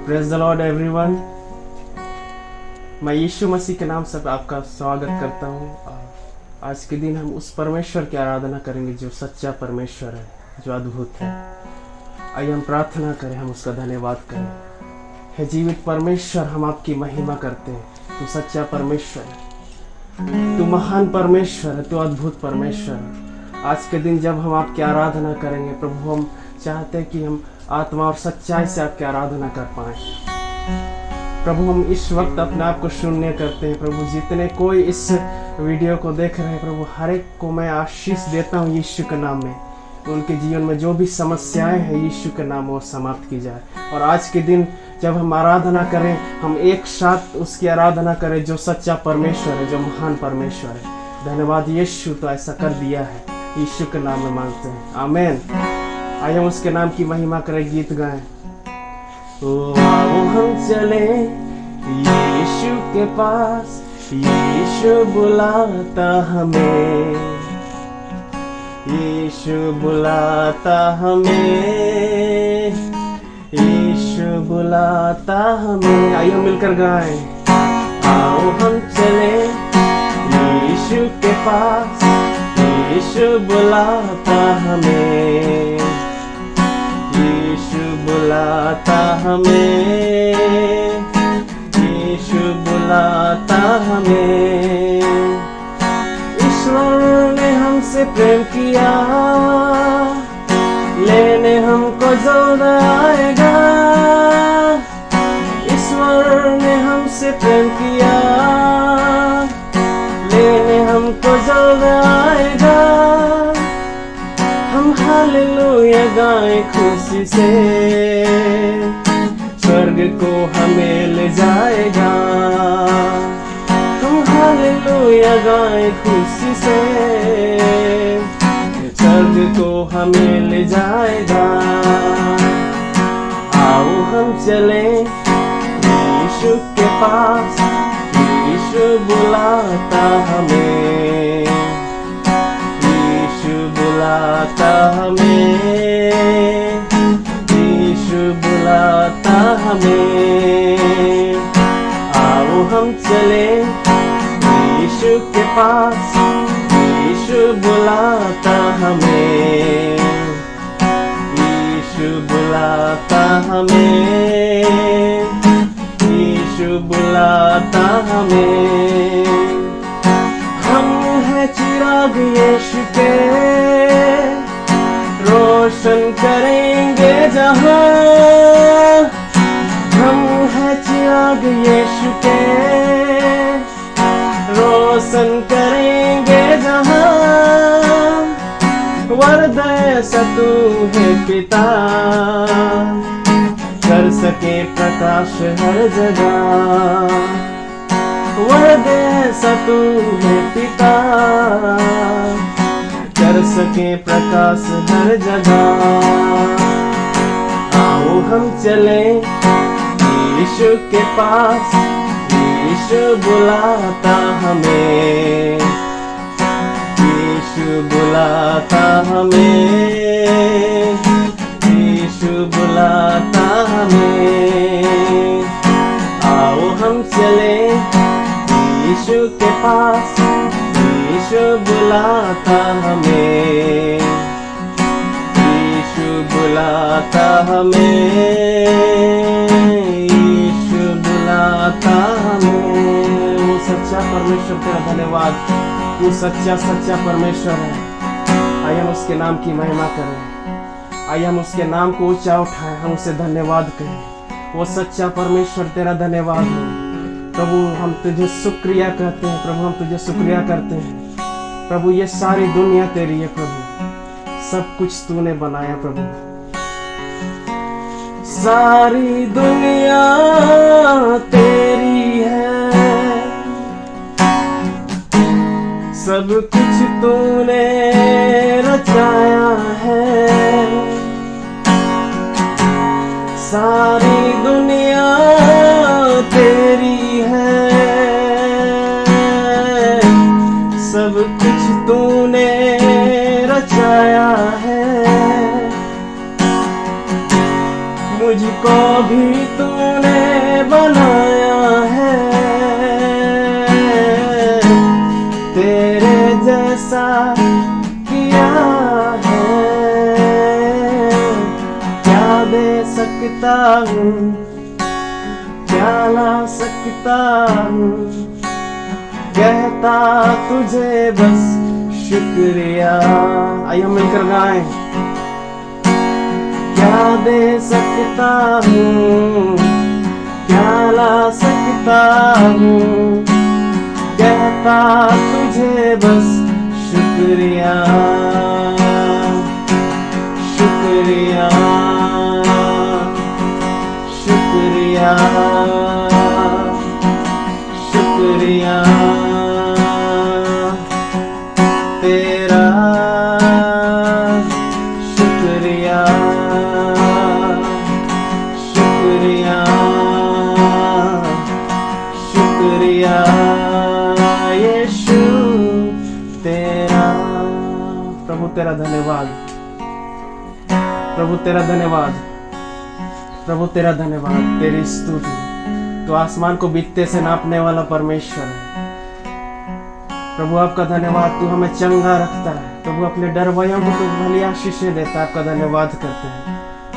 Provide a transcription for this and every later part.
Praise the Lord everyone. मैं यीशु मसीह के नाम से आपका स्वागत करता हूँ। आज के दिन हम उस परमेश्वर की आराधना करेंगे जो सच्चा परमेश्वर है, जो अद्भुत है। आइए हम प्रार्थना करें, हम उसका धन्यवाद करें। हे जीवित परमेश्वर, हम आपकी महिमा करते हैं। तू सच्चा परमेश्वर है, तू महान परमेश्वर है, तू अद्भुत परमेश्वर है। आज के दिन जब हम आपकी आराधना करेंगे प्रभु, हम चाहते हैं कि हम आत्मा और सच्चाई से आपकी आराधना कर पाए। प्रभु, हम इस वक्त अपने आप को शून्य करते हैं। प्रभु, जितने कोई इस वीडियो को देख रहे हैं प्रभु, हर एक को मैं आशीष देता हूँ यीशु के नाम में। उनके जीवन में जो भी समस्याएं हैं यीशु के नाम में वो समाप्त की जाए। और आज के दिन जब हम आराधना करें, हम एक साथ उसकी आराधना करें जो सच्चा परमेश्वर है, जो महान परमेश्वर है। धन्यवाद यीशु, तो ऐसा कर दिया है। यीशु के नाम में मांगते हैं, आमीन। आइए हम उसके नाम की महिमा करें, गीत गाएं। ओ आओ हम चले यीशु के पास, यीशु बुलाता हमें, यीशु बुलाता हमें, यीशु बुलाता हमें। आइए हम मिलकर गाएं। आओ हम चले यीशु के पास, यीशु बुलाता हमें, यीशु बुलाता हमें, यीशु बुलाता हमें। ईश्वर ने हमसे प्रेम किया, लेने हमको जल्द आएगा। ईश्वर ने हमसे प्रेम किया, लेने हमको जल्द आएगा। हम हालेलुया गाएं खुशी से, स्वर्ग को हमें ले जाएगा। हम हालेलुया गाएं खुशी से, स्वर्ग को हमें ले जाएगा। आओ हम चले यीशु के पास, यीशु बुलाता हमें, यीशु बुलाता हमें, यीशु बुलाता हमें। आओ हम चले यीशु के पास, यीशु बुलाता हमें, यीशु बुलाता हमें, यीशु बुलाता हमें। हम हैं चिराग यीशु के, रोशन करेंगे जहां। हम हैं चिराग यीशु के, रोशन करेंगे जहां। वरद ऐसा तू है पिता, कर सके प्रकाश हर जगह। वरद ऐसा तू है पिता, कर सके प्रकाश हर जगह। आओ हम चले यीशु के पास, यीशु बुलाता हमें, यीशु बुलाता हमें, यीशु बुलाता हमें। आओ हम चले यीशु के पास, यीशु बुलाता हमें, यीशु बुलाता हमें, यीशु बुलाता हमें। वो सच्चा परमेश्वर, तेरा धन्यवाद। वो सच्चा परमेश्वर है। आइए हम उसके नाम की महिमा करें, आइए हम उसके नाम को ऊंचा उठाएं, हम उसे धन्यवाद करें। वो सच्चा परमेश्वर, तेरा धन्यवाद हो प्रभु। हम तुझे शुक्रिया कहते हैं प्रभु, हम तुझे शुक्रिया करते हैं प्रभु। ये सारी दुनिया तेरी है प्रभु, सब कुछ तूने बनाया प्रभु। सारी दुनिया तेरी है, सब कुछ तूने रचाया है। सारी दुनिया तेरी है, सब कुछ तूने रचाया है। मुझको भी तूने ऐसा किया है, क्या दे सकता हूँ, क्या ला सकता हूँ, कहता तुझे बस शुक्रिया। आइए हम मिलकर गाएं। क्या दे सकता हूँ, क्या ला सकता हूँ, कहता तुझे बस शुक्रिया, शुक्रिया, शुक्रिया, शुक्रिया तेरा, शुक्रिया, शुक्रिया, शुक्रिया यीशु तेरा। प्रभु तेरा धन्यवाद, प्रभु तेरा धन्यवाद, प्रभु तेरा धन्यवाद, तेरी स्तुति। तो आसमान को बीतते से नापने वाला परमेश्वर है। प्रभु आपका धन्यवाद, तू हमें चंगा रखता है। प्रभु अपने डरवैयों को तू भली आशीषें देता है। आपका धन्यवाद करते हैं।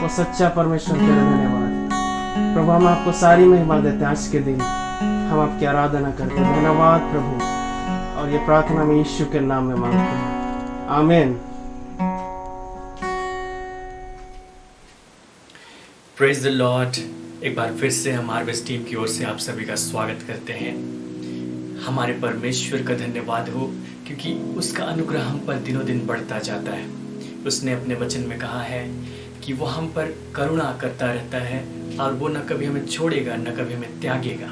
वो सच्चा परमेश्वर, तेरा धन्यवाद। प्रभु हम आपको सारी महिमा देते हैं। आज के दिन हम आपकी आराधना करते हैं। धन्यवाद प्रभु, और ये प्रार्थना में यीशु के नाम में मांगते हैं, आमीन। Praise the Lord. एक बार फिर से हम हार्वेस्ट टीम की ओर से आप सभी का स्वागत करते हैं। हमारे परमेश्वर का धन्यवाद हो, क्योंकि उसका अनुग्रह हम पर दिनों दिन बढ़ता जाता है। उसने अपने वचन में कहा है कि वो हम पर करुणा करता रहता है और वो न कभी हमें छोड़ेगा न कभी हमें त्यागेगा।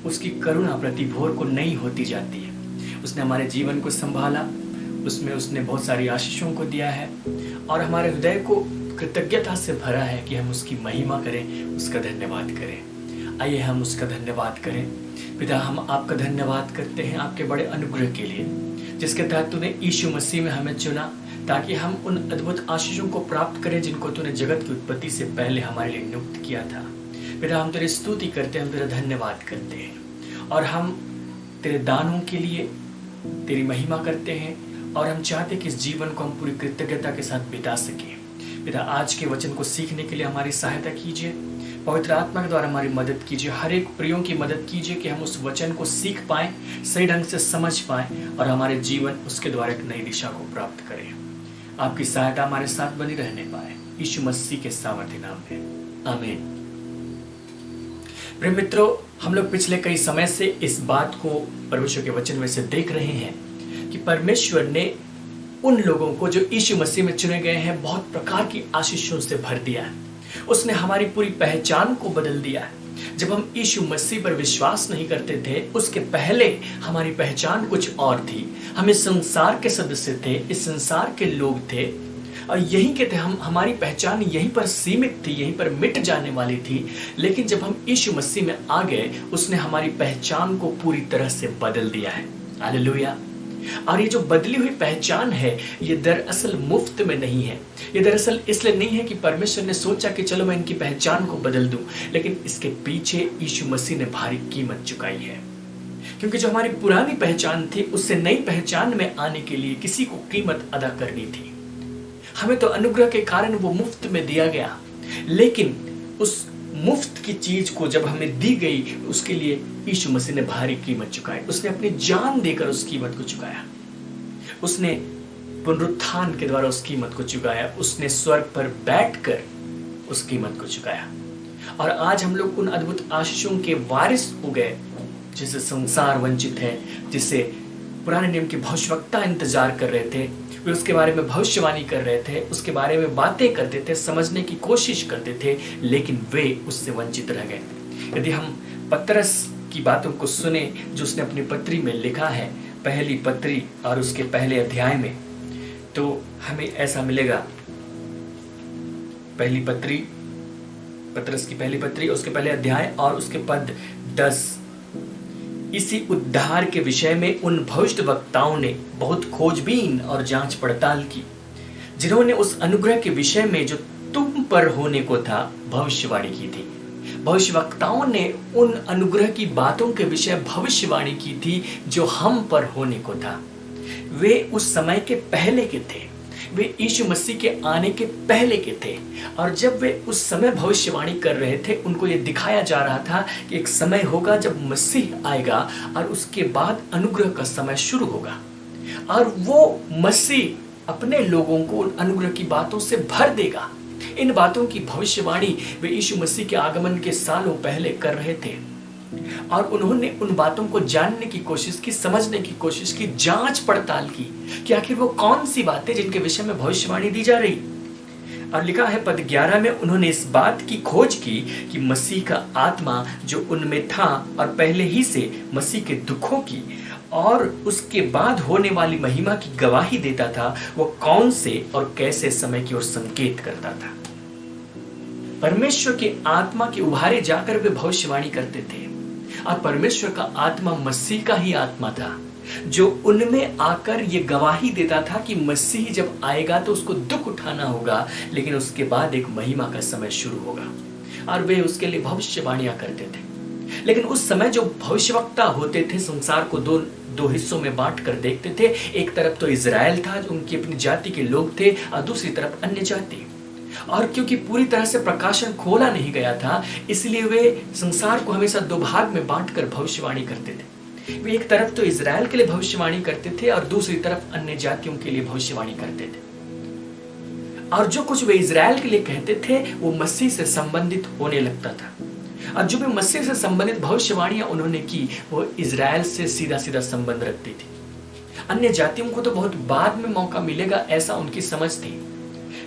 उसकी करुणा प्रति भोर को नई होती जाती है। उसने हमारे जीवन को संभाला, उसमें उसने बहुत सारी आशीषों को दिया है और हमारे हृदय को कृतज्ञता से भरा है कि हम उसकी महिमा करें, उसका धन्यवाद करें। आइए हम उसका धन्यवाद करें। पिता, हम आपका धन्यवाद करते हैं आपके बड़े अनुग्रह के लिए, जिसके तहत तूने यीशु मसीह में हमें चुना ताकि हम उन अद्भुत आशीषों को प्राप्त करें जिनको तूने जगत की उत्पत्ति से पहले हमारे लिए नियुक्त किया था। पिता, हम तेरी स्तुति करते हैं, हम तेरा धन्यवाद करते हैं और हम तेरे दानों के लिए तेरी महिमा करते हैं और हम चाहते हैं कि इस जीवन को हम पूरी कृतज्ञता के साथ बिता सकें। पिता, आज के वचन को सीखने के लिए हमारी सहायता कीजिए। पवित्र आत्मा के द्वारा हमारी मदद कीजिए। हर एक प्रियों की मदद कीजिए कि हम उस वचन को सीख पाएं, सही ढंग से समझ पाएं और हमारे जीवन उसके द्वारा एक नई दिशा को प्राप्त करें। आपकी सहायता हमारे साथ बनी रहने पाए, यीशु मसीह के सामर्थ्य नाम में, आमीन। प्रिय मित्रों, हम लोग पिछले कई समय से इस बात को परमेश्वर के वचन में से देख रहे हैं कि परमेश्वर ने उन लोगों को जो यीशु मसीह में चुने गए हैं बहुत प्रकार की आशीषों से भर दिया है। उसने हमारी पूरी पहचान को बदल दिया है। जब हम यीशु मसीह पर विश्वास नहीं करते थे, उसके पहले हमारी पहचान कुछ और थी। हम इस संसार के सदस्य थे, इस संसार के लोग थे और यहीं के थे। हमारी पहचान यहीं पर सीमित थी, यहीं पर मिट जाने वाली थी। लेकिन जब हम यीशु मसीह में आ गए, उसने हमारी पहचान को पूरी तरह से बदल दिया है। हालेलुया। और ये जो बदली हुई पहचान है, ये दरअसल मुफ्त में नहीं है। ये दरअसल इसलिए नहीं है कि परमेश्वर ने सोचा कि चलो मैं इनकी पहचान को बदल दूं, लेकिन इसके पीछे यीशु मसीह ने भारी कीमत चुकाई है। क्योंकि जो हमारी पुरानी पहचान थी, उससे नई पहचान में आने के लिए किसी को कीमत अदा करनी थी। हमें तो अनुग्रह के कारण वो मुफ्त में दिया गया, लेकिन उस मुफ्त की चीज को जब हमें दी गई, उसके लिए यीशु मसीह ने भारी कीमत चुकाई। उसने अपनी जान देकर उस कीमत को चुकाया। उसने पुनरुत्थान के द्वारा उस कीमत को चुकाया। उसने स्वर्ग पर बैठकर उस कीमत को चुकाया। और आज हम लोग उन अद्भुत आशीषों के वारिस हो गए जिससे संसार वंचित है, जिससे पुराने नियम के भविष्यवक्ता इंतजार कर रहे थे। वे उसके बारे में भविष्यवाणी कर रहे थे, उसके बारे में बातें करते थे, समझने की कोशिश करते थे, लेकिन वे उससे वंचित रह गए। यदि हम पतरस की बातों को सुने जो उसने अपनी पत्री में लिखा है, पहली पत्री और उसके पहले अध्याय में, तो हमें ऐसा मिलेगा। पहली पत्री, पतरस की पहली पत्री, उसके पहले अध्याय और उसके पद 10। इसी उद्धार के विषय में उन भविष्यवक्ताओं ने बहुत खोजबीन और जांच पड़ताल की, जिन्होंने उस अनुग्रह के विषय में जो तुम पर होने को था भविष्यवाणी की थी। भविष्यवक्ताओं ने उन अनुग्रह की बातों के विषय भविष्यवाणी की थी जो हम पर होने को था। वे उस समय के पहले के थे, वे यीशु मसीह के आने के पहले के थे। और जब वे उस समय भविष्यवाणी कर रहे थे, उनको ये दिखाया जा रहा था कि एक समय होगा जब मसीह आएगा और उसके बाद अनुग्रह का समय शुरू होगा, और वो मसीह अपने लोगों को उन अनुग्रह की बातों से भर देगा। इन बातों की भविष्यवाणी वे यीशु मसीह के आगमन के सालों पहले कर रहे थे, और उन्होंने उन बातों को जानने की कोशिश की, समझने की कोशिश की, जांच पड़ताल की कि आखिर वो कौन सी बातें जिनके विषय में भविष्यवाणी दी जा रही। और लिखा है पद 11 में, उन्होंने इस बात की खोज की कि मसीह का आत्मा जो उनमें था और पहले ही से मसीह के दुखों की और उसके बाद होने वाली महिमा की गवाही देता था, वो कौन से और कैसे समय की ओर संकेत करता था। परमेश्वर के आत्मा के उभारे जाकर वे भविष्यवाणी करते थे, और परमेश्वर का आत्मा मसीह का ही आत्मा था, जो उनमें आकर ये गवाही देता था कि मसीह जब आएगा तो उसको दुख उठाना होगा, लेकिन उसके बाद एक महिमा का समय शुरू होगा, और वे उसके लिए भविष्यवाणियां करते थे। लेकिन उस समय जो भविष्यवक्ता होते थे, संसार को दो हिस्सों में बांट कर देखते थे। एक तरफ तो इजराइल था, जो उनकी अपनी जाति के लोग थे, और दूसरी तरफ अन्य जाति। और क्योंकि पूरी तरह से प्रकाशन खोला नहीं गया था, इसलिए वे संसार को हमेशा दो भाग में बांटकर भविष्यवाणी करते थे। वे एक तरफ तो इजराइल के लिए भविष्यवाणी करते थे और दूसरी तरफ अन्य जातियों के लिए भविष्यवाणी करते थे। और जो कुछ वे इजराइल के लिए कहते थे वो मसीह से संबंधित होने लगता था, और जो भी मसीह से संबंधित भविष्यवाणियां उन्होंने की वो इजराइल से सीधा सीधा संबंध रखती थी। अन्य जातियों को तो बहुत बाद में मौका मिलेगा, ऐसा उनकी समझ थी।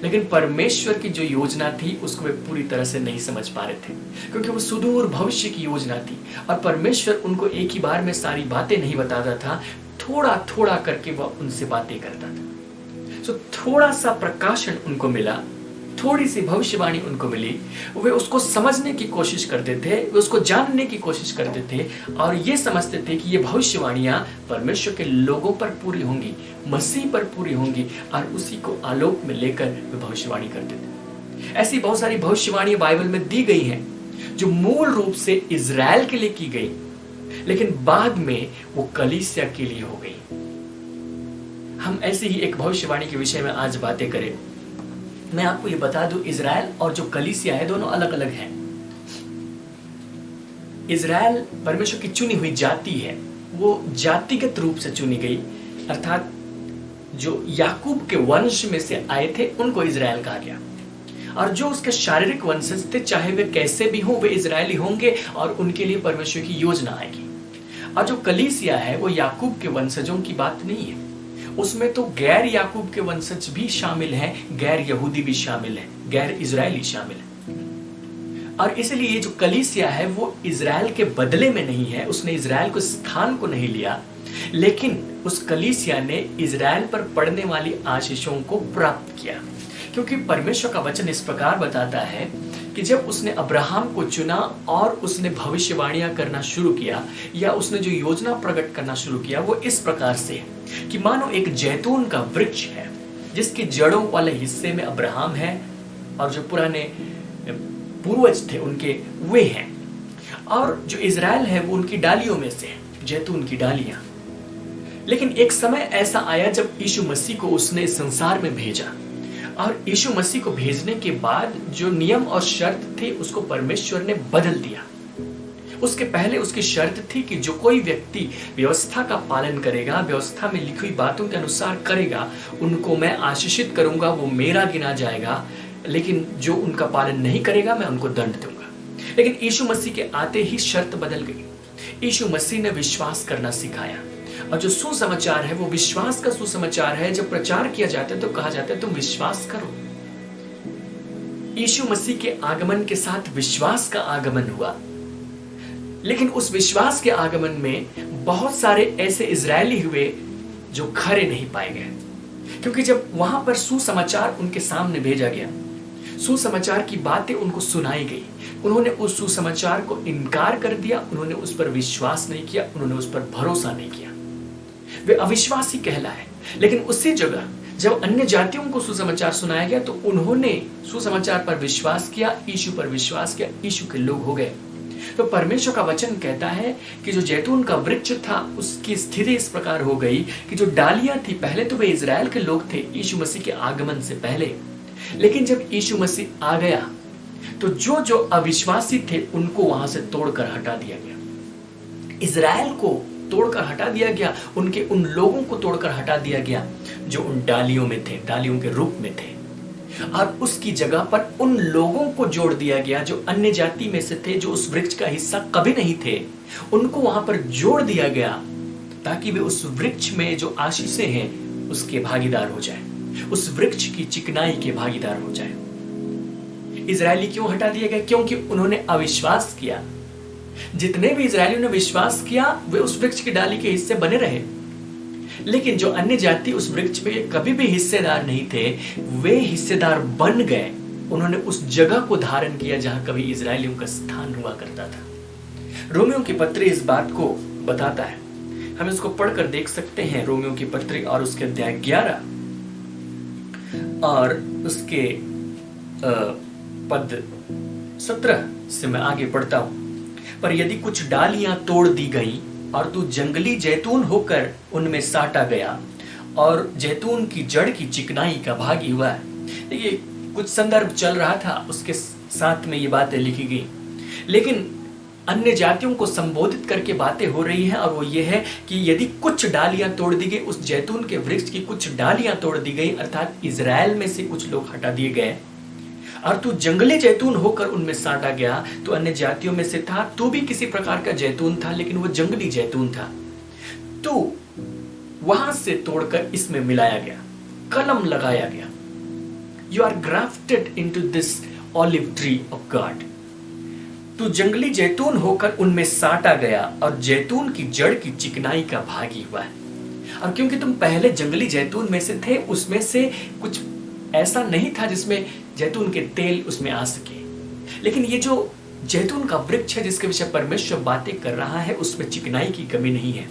लेकिन परमेश्वर की जो योजना थी उसको वे पूरी तरह से नहीं समझ पा रहे थे, क्योंकि वो सुदूर भविष्य की योजना थी, और परमेश्वर उनको एक ही बार में सारी बातें नहीं बताता था, थोड़ा थोड़ा करके वह उनसे बातें करता था। सो थोड़ा सा प्रकाशन उनको मिला, थोड़ी सी भविष्यवाणी उनको मिली, वे उसको समझने की कोशिश करते थे, वे उसको जानने की कोशिश करते थे, और ये समझते थे कि ये भविष्यवाणियां परमेश्वर के लोगों पर पूरी होंगी, मसीह पर पूरी होंगी, और उसी को आलोक में लेकर वे भविष्यवाणी करते थे। ऐसी बहुत सारी भविष्यवाणियां बाइबल में दी गई हैं जो मूल रूप से इजराइल के लिए की गई, लेकिन बाद में वो कलीसिया के लिए हो गई। हम ऐसी ही एक भविष्यवाणी के विषय में आज बातें करें। मैं आपको ये बता दूं, इजराइल और जो कलीसिया है दोनों अलग अलग हैं। इजराइल परमेश्वर की चुनी हुई जाति है, वो जातिगत रूप से चुनी गई, अर्थात जो याकूब के वंश में से आए थे उनको इजराइल कहा गया, और जो उसके शारीरिक वंशज थे, चाहे वे कैसे भी हों, वे इजरायली होंगे और उनके लिए परमेश्वर की योजना आएगी। और जो कलीसिया है वो याकूब के वंशजों की बात नहीं है, उसमें तो गैर याकूब के वंशज भी शामिल हैं, गैर यहूदी भी शामिल हैं, गैर इजरायली शामिल हैं। और इसलिए ये जो कलीसिया है वो इजराइल के बदले में नहीं है, उसने इजराइल को स्थान को नहीं लिया, लेकिन उस कलीसिया ने इजराइल पर पड़ने वाली आशीषों को प्राप्त किया। क्योंकि परमेश्वर का वचन इस प्रकार बताता है कि जब उसने अब्राहम को चुना और उसने भविष्यवाणियां करना शुरू किया, या उसने जो योजना प्रकट करना शुरू किया, वो इस प्रकार से कि मानो एक जैतून का वृक्ष है जिसकी जड़ों वाले हिस्से में अब्राहम है, और जो पुराने पूर्वज थे उनके वे हैं, और जो इजराइल है वो उनकी डालियों में से, जैतून की डालियां। लेकिन एक समय ऐसा आया जब यीशु मसीह को उसने इस संसार में भेजा, और यीशु मसीह को भेजने के बाद जो नियम और शर्त थे उसको परमेश्वर ने बदल दिया। उसके पहले उसकी शर्त थी कि जो कोई व्यक्ति व्यवस्था का पालन करेगा, व्यवस्था में लिखी हुई बातों के अनुसार करेगा, उनको मैं आशीषित करूंगा, वो मेरा गिना जाएगा, लेकिन जो उनका पालन नहीं करेगा मैं उनको दंड दूंगा। लेकिन यीशु मसीह के आते ही शर्त बदल गई। यीशु मसीह ने विश्वास करना सिखाया, और जो सुसमाचार है वो विश्वास का सुसमाचार है। जब प्रचार किया जाता है तो कहा जाता है तुम विश्वास करो। यीशु मसीह के आगमन के साथ विश्वास का आगमन हुआ, लेकिन उस विश्वास के आगमन में बहुत सारे ऐसे इजरायली हुए जो खरे नहीं पाए गए, क्योंकि जब वहां पर सुसमाचार उनके सामने भेजा गया, सुसमाचार की बातें उनको सुनाई गई, उन्होंने उस सुसमाचार को इनकार कर दिया, उन्होंने उस पर विश्वास नहीं किया, उन्होंने उस पर भरोसा नहीं किया, वे अविश्वासी कहलाए। लेकिन उसी जगह जब अन्य जातियों को सुसमाचार सुनाया गया तो उन्होंने सुसमाचार पर विश्वास किया, यीशु पर विश्वास किया, यीशु के लोग हो गए। तो परमेश्वर का वचन कहता है कि जो जैतून का वृक्ष था उसकी स्थिति इस प्रकार हो गई कि जो डालियां थी, पहले तो वे इजराइल के लोग थे यीशु मसीह के आगमन से पहले, लेकिन जब यीशु मसीह आ गया तो जो जो अविश्वासी थे उनको वहां से तोड़कर हटा दिया गया। इजराइल को तोड़कर हटा दिया गया, उनके उन लोगों को तोड़कर हटा दिया गया जो उन डालियों में थे, डालियों के रूप में थे, और उसकी जगह पर उन लोगों को जोड़ दिया गया जो अन्य जाति में से थे, जो उस वृक्ष का हिस्सा कभी नहीं थे। उनको वहां पर जोड़ दिया गया ताकि वे उस वृक्ष में जो आशीषें हैं उसके भागीदार हो जाए, उस वृक्ष की चिकनाई के भागीदार हो जाए। इजरायली क्यों हटा दिया गया? क्योंकि उन्होंने अविश्वास किया। जितने भी इजरायलियों ने विश्वास किया वे उस वृक्ष की डाली के हिस्से बने रहे, लेकिन जो अन्य जाति उस वृक्ष में कभी भी हिस्सेदार नहीं थे, वे हिस्सेदार बन गए। उन्होंने उस जगह को धारण किया जहां कभी इजरायलियों का स्थान हुआ करता था। रोमियो की पत्री इस बात को बताता है, हम इसको पढ़कर देख सकते हैं। रोमियो की पत्री और उसके अध्याय 11 और उसके पद 17 से मैं आगे पढ़ता हूं। पर यदि कुछ डालियां तोड़ दी गई और तू जंगली जैतून होकर उनमें साटा गया और जैतून की जड़ की चिकनाई का भागी हुआ है। देखिए, कुछ संदर्भ चल रहा था, उसके साथ में ये बातें लिखी गई, लेकिन अन्य जातियों को संबोधित करके बातें हो रही हैं, और वो ये है कि यदि कुछ डालियां तोड़ दी गई, उस जैतून के वृक्ष की कुछ डालियां तोड़ दी गई, अर्थात इजराइल में से कुछ लोग हटा दिए गए, और तू जंगली जैतून होकर उनमें साटा गया, तो अन्य जातियों में से था, तू भी किसी प्रकार का जैतून था, लेकिन वो जंगली जैतून था। तू वहां से तोड़कर इसमें मिलाया गया, कलम लगाया गया। You are grafted into this olive tree of God. तू जंगली जैतून होकर उनमें साटा गया और जैतून की जड़ की चिकनाई का भागी हुआ है। और क्योंकि तुम पहले जंगली जैतून में से थे, उसमें से कुछ ऐसा नहीं था जिसमें जैतून के तेल उसमें आ सके, लेकिन ये जो जैतून का वृक्ष है जिसके विषय परमेश्वर बातें कर रहा है, उसमें चिकनाई की कमी नहीं है,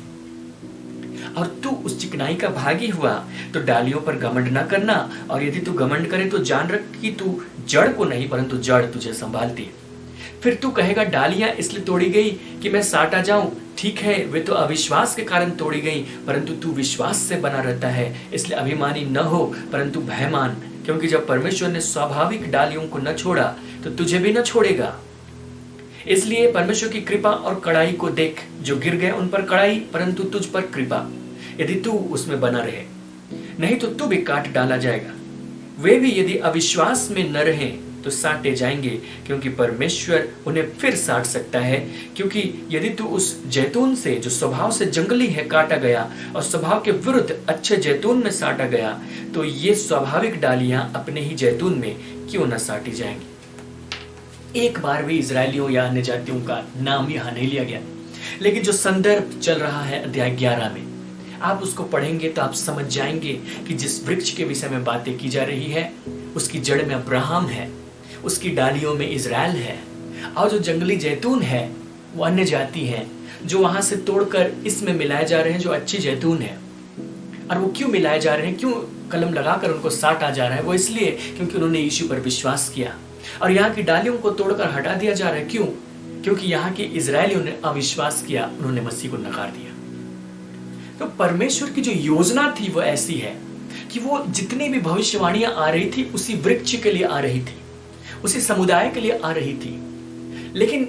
और तू उस चिकनाई का भागी हुआ। तो डालियों पर घमंड न करना, और यदि तू घमंड करे तो जान रख कि तू जड़ को नहीं परंतु जड़ तुझे संभालती है। फिर तू कहेगा डालियां इसलिए तोड़ी गई कि मैं साटा जाऊं। ठीक है, वे तो अविश्वास के कारण तोड़ी गई, परंतु तू विश्वास से बना रहता है, इसलिए अभिमानी न हो परंतु भयमान, क्योंकि जब परमेश्वर ने स्वाभाविक डालियों को न छोड़ा तो तुझे भी न छोड़ेगा। इसलिए परमेश्वर की कृपा और कड़ाई को देख, जो गिर गए उन पर कड़ाई परंतु तुझ पर कृपा, यदि तू उसमें बना रहे, नहीं तो तू भी काट डाला जाएगा। वे भी यदि अविश्वास में न रहे तो साटे जाएंगे, क्योंकि परमेश्वर उन्हें फिर साट सकता है। क्योंकि यदि तू उस जैतून से जो स्वभाव से जंगली है काटा गया और स्वभाव के विरुद्ध अच्छे जैतून में साटा गया, तो ये स्वाभाविक डालियां अपने ही जैतून में क्यों न साटी जाएंगी। एक बार भी इजरायलियों या अन्य जातियों का नाम यहाँ नहीं लिया गया, लेकिन जो संदर्भ चल रहा है अध्याय 11 में, आप उसको पढ़ेंगे तो आप समझ जाएंगे कि जिस वृक्ष के विषय में बातें की जा रही है उसकी जड़ में अब्राहम है, उसकी डालियों में इजराइल है, और जो जंगली जैतून है वो अन्य जाति है जो वहां से तोड़कर इसमें मिलाए जा रहे हैं जो अच्छी जैतून है। और वो क्यों मिलाए जा रहे हैं, क्यों कलम लगाकर उनको साटा जा रहा है? वो इसलिए क्योंकि उन्होंने यीशु पर विश्वास किया। और यहाँ की डालियों को तोड़कर हटा दिया जा रहा है, क्यों? क्योंकि यहाँ के इजरायलियों ने अविश्वास किया, उन्होंने मसीह को नकार दिया। तो परमेश्वर की जो योजना थी वो ऐसी है कि वो जितनी भी भविष्यवाणियां आ रही थी उसी वृक्ष के लिए आ रही थी, उसी समुदाय के लिए आ रही थी, लेकिन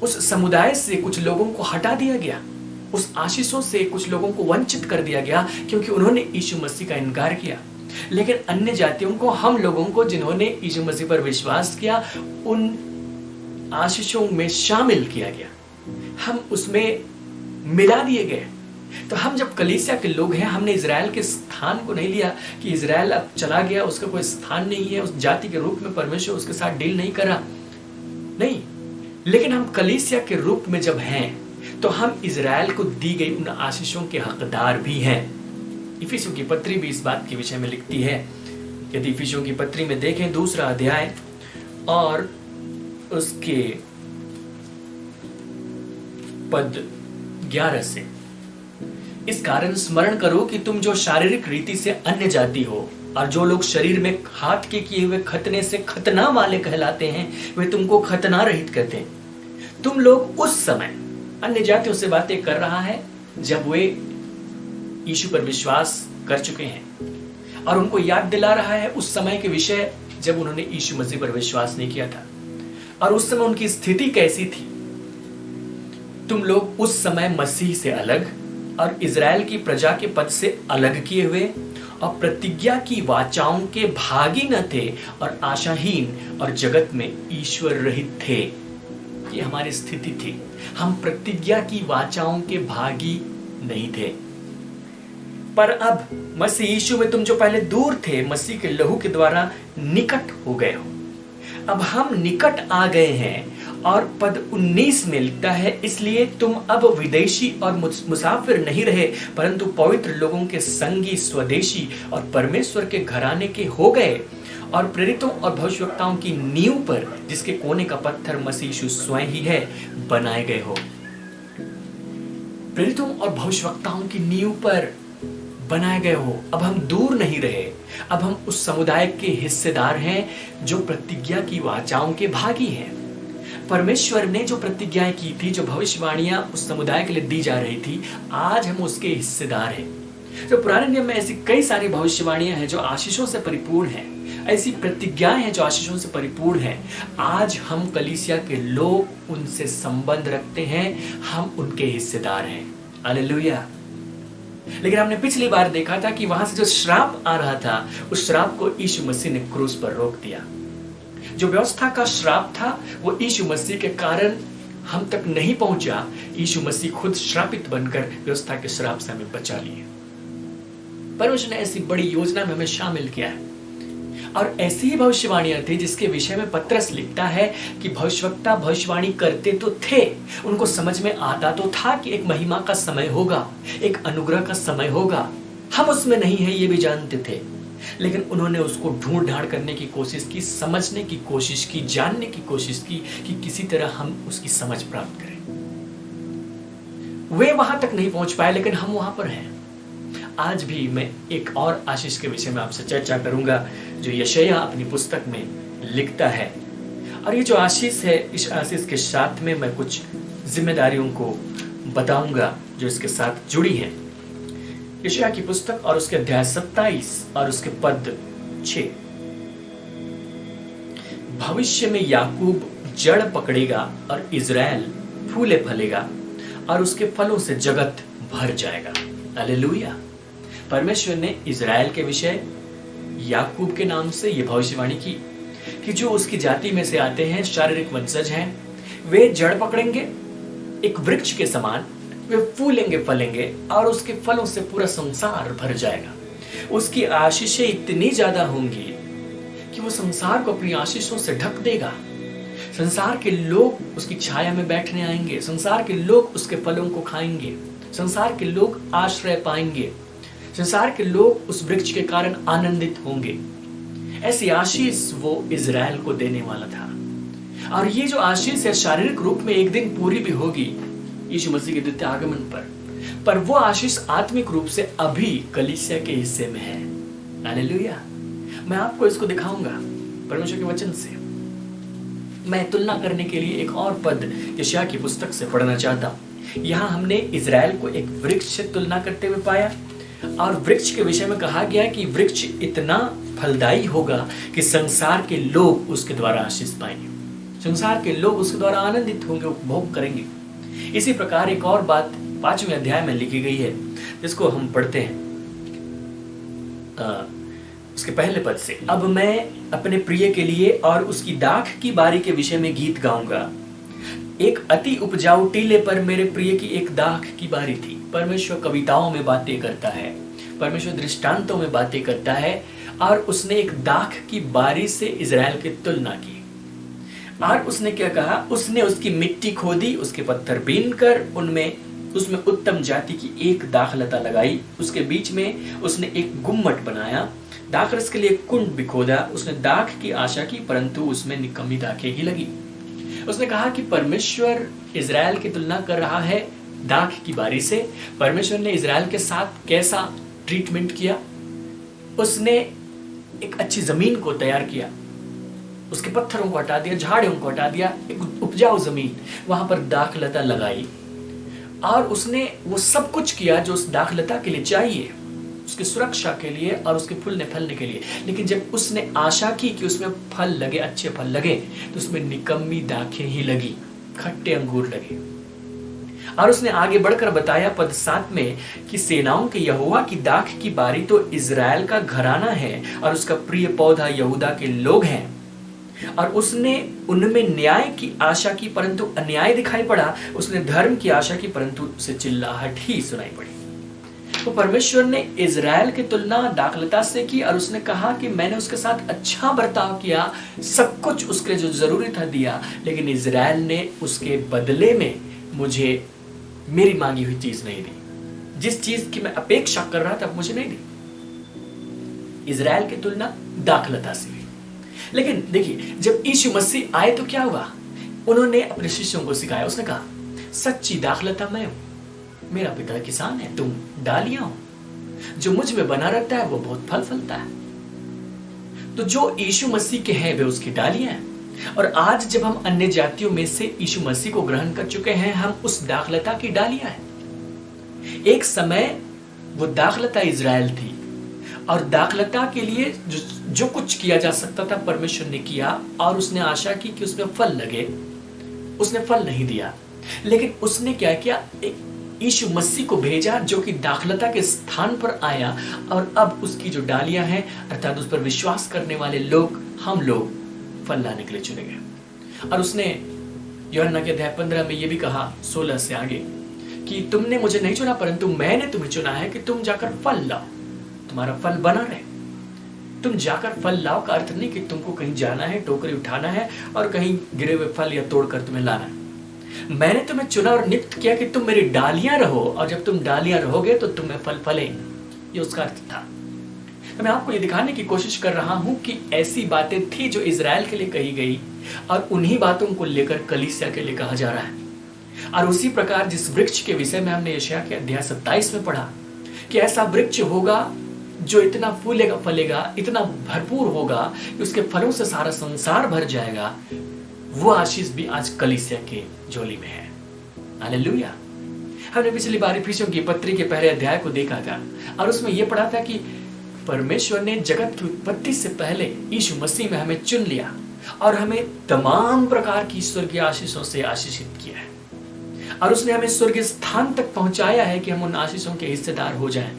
उस समुदाय से कुछ लोगों को हटा दिया गया, उस आशीषों से कुछ लोगों को वंचित कर दिया गया क्योंकि उन्होंने यीशु मसीह का इनकार किया। लेकिन अन्य जातियों को, हम लोगों को जिन्होंने यीशु मसीह पर विश्वास किया, उन आशीषों में शामिल किया गया, हम उसमें मिला दिए गए। तो हम जब कलीसिया के लोग हैं, हमने इजराइल के स्थान को नहीं लिया कि इजराइल अब चला गया, उसका कोई स्थान नहीं है, उस जाति के रूप में परमेश्वर उसके साथ डील नहीं करा, नहीं। लेकिन हम कलीसिया के रूप में जब हैं तो हम इजराइल को दी गई उन आशीषों के हकदार भी हैं। इफिसियों की पत्री भी इस बात के विषय में लिखती है। यदि इफिसियों की पत्री में देखें 2 अध्याय और उसके पद 11 से, इस कारण स्मरण करो कि तुम जो शारीरिक रीति से अन्य जाति हो और जो लोग शरीर में हाथ के किए हुए खतने से खतना वाले कहलाते हैं, वे तुमको खतना रहित कहते हैं। तुम लोग उस समय, अन्य जातियों से बातें कर रहा है जब वे यीशु पर विश्वास कर चुके हैं, और उनको याद दिला रहा है उस समय के विषय जब उन्होंने यीशु मसीह पर विश्वास नहीं किया था, और उस समय उनकी स्थिति कैसी थी। तुम लोग उस समय मसीह से अलग और इज़राइल की प्रजा के पद से अलग किए हुए और प्रतिज्ञा की वाचाओं के भागी न थे और आशाहीन और जगत में ईश्वर रहित थे। ये हमारी स्थिति थी। हम प्रतिज्ञा की वाचाओं के भागी नहीं थे। पर अब मसीह यीशु में तुम जो पहले दूर थे, मसीह के लहू के द्वारा निकट हो गए हो। अब हम निकट आ गए हैं। और पद 19 में लिखता है, इसलिए तुम अब विदेशी और मुसाफिर नहीं रहे, परंतु पवित्र लोगों के संगी, स्वदेशी और परमेश्वर के घराने के हो गए, और प्रेरितों और भविष्यवक्ताओं की नींव पर, जिसके कोने का पत्थर मसीह यीशु स्वयं ही है, बनाए गए हो। प्रेरितों और भविष्यवक्ताओं की नींव पर बनाए गए हो। अब हम दूर नहीं रहे। अब हम उस समुदाय के हिस्सेदार हैं जो प्रतिज्ञा की वाचाओं के भागी हैं। परमेश्वर ने जो प्रतिज्ञाएं की थी, जो भविष्यवाणियां उस समुदाय के लिए दी जा रही थी, आज हम उसके हिस्सेदार हैं। जो पुराने नियम में ऐसी कई सारी भविष्यवाणियां हैं जो आशीषों से परिपूर्ण हैं, ऐसी प्रतिज्ञाएं हैं जो आशीषों से परिपूर्ण हैं। आज हम कलीसिया के लोग उनसे संबंध रखते हैं, हम उनके हिस्सेदार हैं। हालेलुया। लेकिन हमने पिछली बार देखा था कि वहां से जो श्राप आ रहा था, उस श्राप को यीशु मसीह ने क्रूस पर रोक दिया। जो व्यवस्था का श्राप था वो यीशु मसीह के कारण हम तक नहीं पहुंचा। यीशु मसीह खुद श्रापित बनकर व्यवस्था के श्राप से हमें बचा लिए। परमेश्वर ने ऐसी बड़ी योजना में हमें शामिल किया है। और ऐसी ही भविष्यवाणियां थी जिसके विषय में पत्रस लिखता है कि भविष्यवक्ता भविष्यवाणी करते तो थे, उनको समझ में आता तो था कि एक महिमा का समय होगा, एक अनुग्रह का समय होगा। हम उसमें नहीं है ये भी जानते थे, लेकिन उन्होंने उसको ढूंढ ढांड करने की कोशिश की, समझने की कोशिश की, जानने की कोशिश की कि किसी तरह हम उसकी समझ प्राप्त करें। वे वहां तक नहीं पहुंच पाए, लेकिन हम वहां पर हैं। आज भी मैं एक और आशीष के विषय में आपसे चर्चा करूंगा जो यशायाह अपनी पुस्तक में लिखता है। और ये जो आशीष है, इस आशीष के साथ में मैं कुछ जिम्मेदारियों को बताऊंगा जो इसके साथ जुड़ी हैं। यशायाह की पुस्तक और उसके अध्याय 27 और उसके पद 6। भविष्य में याकूब जड़ पकड़ेगा और इज़राइल फूले फलेगा और उसके फलों से जगत भर जाएगा। हालेलुया। परमेश्वर ने इज़राइल के विषय याकूब के नाम से ये भविष्यवाणी की कि जो उसकी जाति में से आते हैं, शारीरिक वंशज हैं, वे जड़ पकड़ेंगे एक वृक्ष के समान, वे फूलेंगे फलेंगे और उसके फलों से पूरा संसार भर जाएगा। उसकी आशीषें इतनी ज्यादा होंगी कि वो संसार को अपनी आशीषों से ढक देगा। संसार के लोग उसकी छाया में बैठने आएंगे, संसार के लोग उसके फलों को खाएंगे, संसार के लोग आश्रय पाएंगे, संसार के लोग उस वृक्ष के कारण आनंदित होंगे। ऐसी आशीष वो इज़राइल को देने वाला था। और ये जो आशीष है शारीरिक रूप में एक दिन पूरी भी होगी यीशु मसीह के द्वितीय आगमन पर वो आशीष आत्मिक रूप से अभी कलीसिया के हिस्से में है। हालेलुया। मैं आपको इसको दिखाऊंगा परमेश्वर के वचन से। मैं तुलना करने के लिए एक और पद यशायाह की पुस्तक से पढ़ना चाहता हूं। यहाँ हमने इज़राइल को एक वृक्ष से तुलना करते हुए पाया और वृक्ष के विषय में कहा गया कि वृक्ष इतना फलदायी होगा कि संसार के लोग उसके द्वारा आशीष पाएंगे, संसार के लोग उसके द्वारा आनंदित होंगे, उपभोग करेंगे। इसी प्रकार एक और बात 5वें अध्याय में लिखी गई है जिसको हम पढ़ते हैं उसके पहले पद से। अब मैं अपने प्रिय के लिए और उसकी दाख की बारी के विषय में गीत गाऊंगा। एक अति उपजाऊ टीले पर मेरे प्रिय की एक दाख की बारी थी। परमेश्वर कविताओं में बातें करता है, परमेश्वर दृष्टांतों में बातें करता है और उसने एक दाख की बारी से इज़राइल की तुलना की। और उसने क्या कहा, उसने उसकी मिट्टी खोदी, उसके पत्थर बीन कर उसमें उत्तम जाति की एक दाखलता लगाई, उसके बीच में उसने एक गुम्मट बनाया, दाखरस के लिए कुंड भी खोदा। उसने दाख की आशा की परंतु उसमें निकम्मी दाखें ही लगी। उसने कहा कि परमेश्वर इज़राइल की तुलना कर रहा है दाख की बारी से। परमेश्वर ने इज़राइल के साथ कैसा ट्रीटमेंट किया, उसने एक अच्छी जमीन को तैयार किया, उसके पत्थरों को हटा दिया, झाड़ियों को हटा दिया, एक उपजाऊ जमीन वहां पर दाखलता लगाई, और उसने वो सब कुछ किया जो उस दाखलता के लिए चाहिए, उसकी सुरक्षा के लिए और उसके फूलने फलने के लिए। लेकिन जब उसने आशा की कि उसमें फल लगे, अच्छे फल लगे, तो उसमें निकम्मी दाखें ही लगी, खट्टे अंगूर लगे। और उसने आगे बढ़कर बताया पद 7 में कि सेनाओं के यहोवा की दाख की बारी तो इज़राइल का घराना है और उसका प्रिय पौधा यहूदा के लोग हैं। और उसने उनमें न्याय की आशा की परंतु अन्याय दिखाई पड़ा, उसने धर्म की आशा की परंतु उसे चिल्लाहट ही सुनाई पड़ी। तो परमेश्वर ने इज़राइल की तुलना दाखलता से की और उसने कहा कि मैंने उसके साथ अच्छा बर्ताव किया, सब कुछ उसके जो जरूरी था दिया, लेकिन इज़राइल ने उसके बदले में मुझे मेरी मांगी हुई चीज नहीं दी, जिस चीज की मैं अपेक्षा कर रहा था मुझे नहीं दी। इज़राइल की तुलना दाखलता से हुई। लेकिन देखिए, जब यीशु मसीह आए तो क्या हुआ? उन्होंने अपने शिष्यों को सिखाया, उसने कहा सच्ची दाखलता मैं हूं, मेरा पिता किसान है, तुम डालियां हो, जो मुझ में बना रहता है वो बहुत फल फलता है। तो जो यीशु मसीह के हैं वे उसकी डालियां हैं। और आज जब हम अन्य जातियों में से यीशु मसीह को ग्रहण कर चुके हैं, हम उस दाखलता की डालियां हैं। एक समय वो दाखलता इज़राइल थी और दाखलता के लिए जो कुछ किया जा सकता था परमेश्वर ने किया, और उसने आशा की कि उसमें फल लगे, उसने फल नहीं दिया। लेकिन उसने क्या किया? एक यीशु मसीह को भेजा जो कि दाखलता के स्थान पर आया, और अब उसकी जो डालियां हैं अर्थात उस पर विश्वास करने वाले लोग, हम लोग फल लाने के लिए चुने गए। और उसने यूहन्ना के अध्याय 15 में यह भी कहा 16 से आगे कि तुमने मुझे नहीं चुना परंतु मैंने तुम्हें चुना है कि तुम जाकर फल लाओ, तुम्हारा फल बना रहे। तुम जाकर फल लाओ का अर्थ नहीं कि तुमको कहीं जाना है, टोकरी उठाना है और कहीं गिरे हुए फल या तोड़कर तुम्हें लाना है। मैंने तुम्हें चुना और नियुक्त किया कि तुम मेरी डालियां रहो, और जब तुम डालियां रहोगे तो तुम्हें फल फले। ये उसका अर्थ था। तो मैं आपको ये दिखाने की कोशिश कर रहा हूं कि ऐसी बातें थी जो इज़राइल के लिए कही गई, और उन्हीं बातों को लेकर कलीसिया के लिए कहा जा रहा है। और उसी प्रकार जिस वृक्ष के विषय में हमने यशायाह के अध्याय 27 में पढ़ा कि ऐसा वृक्ष होगा जो इतना फूलेगा फलेगा, इतना भरपूर होगा कि उसके फलों से सारा संसार भर जाएगा, वो आशीष भी आज कलीसिया के झोली में है। हालेलुया। हमने पिछली बार इफिसियों की पत्री के पहले अध्याय को देखा था और उसमें यह पढ़ा था कि परमेश्वर ने जगत की उत्पत्ति से पहले यीशु मसीह में हमें चुन लिया और हमें तमाम प्रकार की स्वर्गीय आशीषों से आशीषित किया है, और उसने हमें स्वर्गीय स्थान तक पहुंचाया है कि हम उन आशीषों के हिस्सेदार हो जाएं।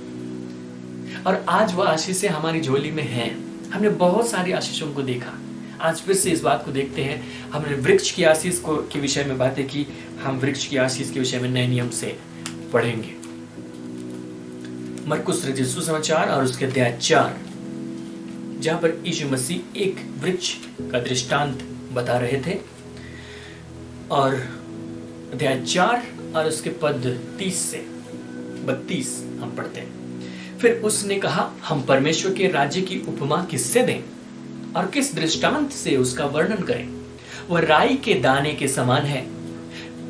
और आज वह आशीषें हमारी झोली में हैं। हमने बहुत सारी आशीषों को देखा। आज फिर से इस बात को देखते हैं। हमने वृक्ष की आशीष को के विषय में बातें की, हम वृक्ष की आशीष के विषय में नए नियम से पढ़ेंगे। मरकुस रचित सुसमाचार और उसके अध्याय 4, जहां पर यीशु मसीह एक वृक्ष का दृष्टांत बता रहे थे, और अध्याय 4 और उसके पद 30 से 32 हम पढ़ते हैं। फिर उसने कहा, हम परमेश्वर के राज्य की उपमा किससे दें और किस दृष्टांत से उसका वर्णन करें? वह राई के दाने के समान है।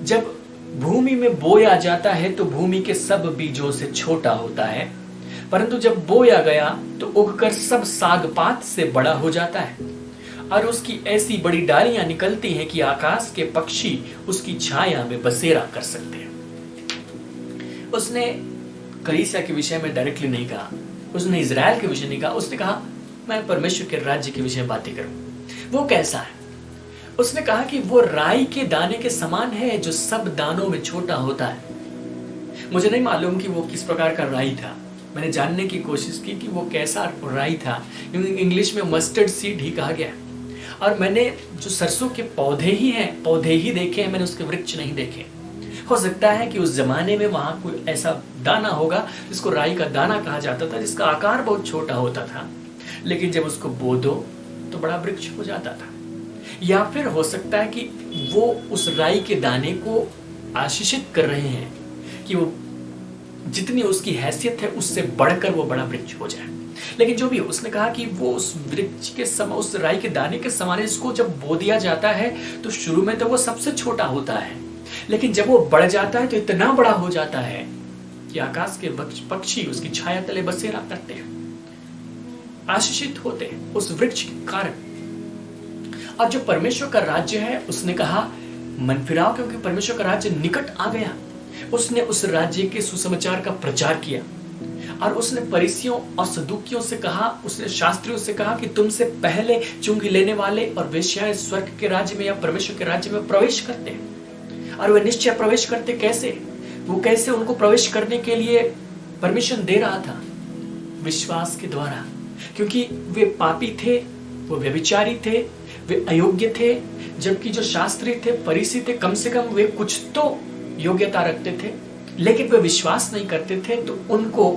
जब भूमि में बोया जाता है तो भूमि के सब बीजों से छोटा होता है, परंतु जब बोया गया तो उगकर सब सागपात से बड़ा हो जाता है, और उसकी ऐसी बड़ी डालियां निकलती हैं कि आकाश के पक्षी उसकी छाया में बसेरा कर सकते हैं। उसने कलीसिया के विषय में डायरेक्टली नहीं कहा, उसने इज़राइल के विषय नहीं कहा, उसने कहा मैं परमेश्वर के राज्य के विषय में बातें करूं। वो कैसा है? उसने कहा कि वो राई के दाने के समान है जो सब दानों में छोटा होता है। मुझे नहीं मालूम कि वो किस प्रकार का राई था। मैंने जानने की कोशिश की कि वो कैसा राई था, क्योंकि इंग्लिश में मस्टर्ड सीड ही कहा गया है। और मैंने जो सरसों के पौधे ही हैं, पौधे ही देखे हैं, मैंने उसके वृक्ष नहीं देखे। हो सकता है कि उस जमाने में वहां कोई ऐसा दाना होगा जिसको राई का दाना कहा जाता था, जिसका आकार बहुत छोटा होता था, लेकिन जब उसको बो दो तो बड़ा वृक्ष हो जाता था। या फिर हो सकता है कि वो उस राई के दाने को आशीषित कर रहे हैं कि वो जितनी उसकी हैसियत है उससे बढ़कर वो बड़ा वृक्ष हो जाए। लेकिन जो भी हो, उसने कहा कि वो उस वृक्ष के समान, उस राई के दाने के समान है, जिसको जब बो दिया जाता है तो शुरू में तो वो सबसे छोटा होता है, लेकिन जब वो बढ़ जाता है तो इतना बड़ा हो जाता है कि आकाश के पक्षी उसकी छाया तले बसेरा करते हैं, आशीषित होते हैं उस वृक्ष के कारण। और जो परमेश्वर का राज्य है, उसने कहा मन फिराओ क्योंकि परमेश्वर का राज्य निकट आ गया। उसने उस राज्य के सुसमाचार का प्रचार किया और उसने फरीसियों और सदूकियों से कहा, उसने शास्त्रियों से कहा कि तुमसे पहले चुंगी लेने वाले और वेश्याएं स्वर्ग के राज्य में या परमेश्वर के राज्य में प्रवेश करते हैं। और वे निश्चय प्रवेश करते कैसे? वो कैसे उनको प्रवेश करने के लिए परमिशन दे रहा था? विश्वास के द्वारा, क्योंकि वे पापी थे, वो व्यभिचारी थे, वे अयोग्य थे। जबकि जो शास्त्री थे, फरीसी थे, कम से कम वे कुछ तो योग्यता रखते थे, लेकिन वे विश्वास नहीं करते थे, तो उनको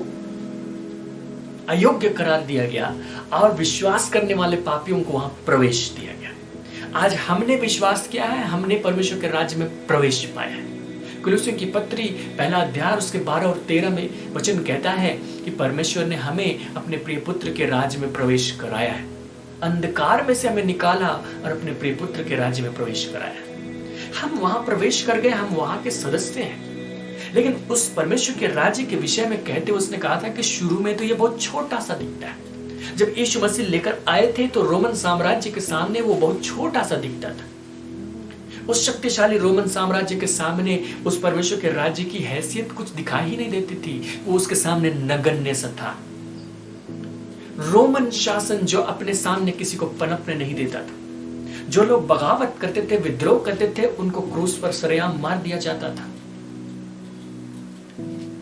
अयोग्य करार दिया गया और विश्वास करने वाले पापियों को वहां प्रवेश दिया गया। आज हमने विश्वास किया है, हमने परमेश्वर के राज्य में प्रवेश पाया है। कुलुस्सियों की पत्री 1 अध्याय उसके 12 और 13 में वचन कहता है कि परमेश्वर ने हमें अपने प्रिय पुत्र के राज्य में प्रवेश कराया है। अंधकार में से हमें निकाला और अपने प्रिय पुत्र के राज्य में प्रवेश कराया। हम वहां प्रवेश कर गए, हम वहां के सदस्य हैं। लेकिन उस परमेश्वर के राज्य के विषय में कहते हुए उसने कहा था कि शुरू में तो ये बहुत छोटा सा दिखता है। जब यीशु मसीह लेकर आए थे तो रोमन साम्राज्य के सामने वो बहुत छोटा सा दिखता था। उस शक्तिशाली रोमन साम्राज्य के सामने उस परमेश्वर के राज्य की हैसियत कुछ दिखाई ही नहीं देती थी। वो उसके सामने नगण्य सा था। रोमन शासन जो अपने सामने किसी को पनपने नहीं देता था। जो लोग बगावत करते थे, विद्रोह करते थे, उनको क्रूस पर सरेआम मार दिया जाता था।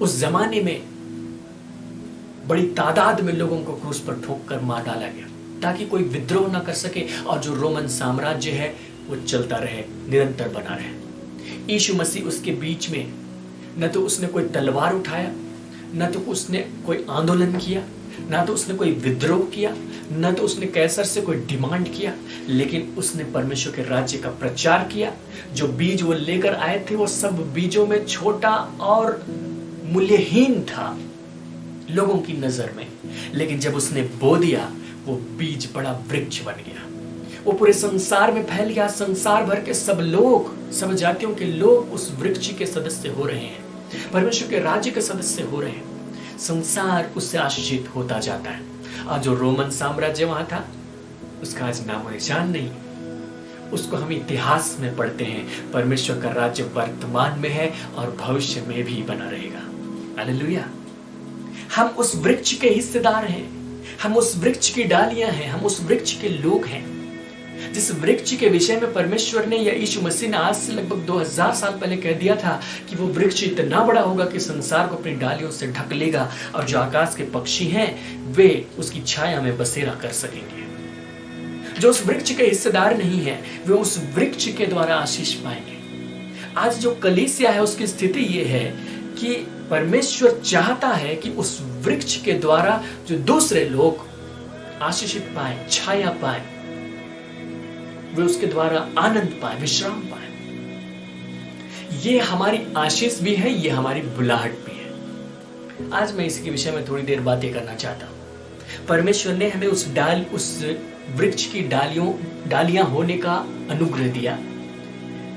उस जमाने में बड़ी तादाद में लोगों को क्रूस पर ठोक कर मार डाला गया ताकि कोई विद्रोह ना कर सके और जो रोमन साम्राज्य है वो चलता रहे, निरंतर बना रहे। यीशु मसीह उसके बीच में न तो उसने कोई तलवार उठाया, न तो उसने कोई आंदोलन किया, न तो उसने कोई विद्रोह किया, न तो उसने कैसर से कोई डिमांड किया, लेकिन उसने परमेश्वर के राज्य का प्रचार किया। जो बीज वो लेकर आए थे वो सब बीजों में छोटा और मूल्यहीन था लोगों की नजर में, लेकिन जब उसने बो दिया वो बीज बड़ा वृक्ष बन गया। वो पूरे संसार में फैल गया। संसार भर के सब लोग, सब जातियों के लोग उस वृक्ष के सदस्य हो रहे हैं, परमेश्वर के राज्य के सदस्य हो रहे हैं। संसार उससे आशीषित होता जाता है। और जो रोमन साम्राज्य वहां था उसका आज नामो निशान नहीं। उसको हम इतिहास में पढ़ते हैं। परमेश्वर का राज्य वर्तमान में है और भविष्य में भी बना रहेगा। हालेलुया। हम उस वृक्ष के हिस्सेदार हैं, हम उस वृक्ष की डालियां हैं, हम उस वृक्ष के लोग हैं। जिस वृक्ष के विषय में परमेश्वर ने या यीशु मसीह ने आज से लगभग 2000 साल पहले कह दिया था कि वो वृक्ष इतना बड़ा होगा कि संसार को अपनी डालियों से ढक लेगा और जो आकाश के पक्षी हैं वे उसकी छाया में बसेरा कर सकेंगे। जो उस वृक्ष के हिस्सेदार नहीं है वे उस वृक्ष के द्वारा आशीष पाएंगे। आज जो कलीसिया है उसकी स्थिति ये है कि परमेश्वर चाहता है कि उस वृक्ष के द्वारा जो दूसरे लोग आशीषित पाए, छाया पाए, वे उसके द्वारा आनंद पाए, विश्राम पाए। ये हमारी आशीष भी है, ये हमारी बुलाहट भी है। आज मैं इसके विषय में थोड़ी देर बातें करना चाहता हूं। परमेश्वर ने हमें उस वृक्ष की डालियां होने का अनुग्रह दिया।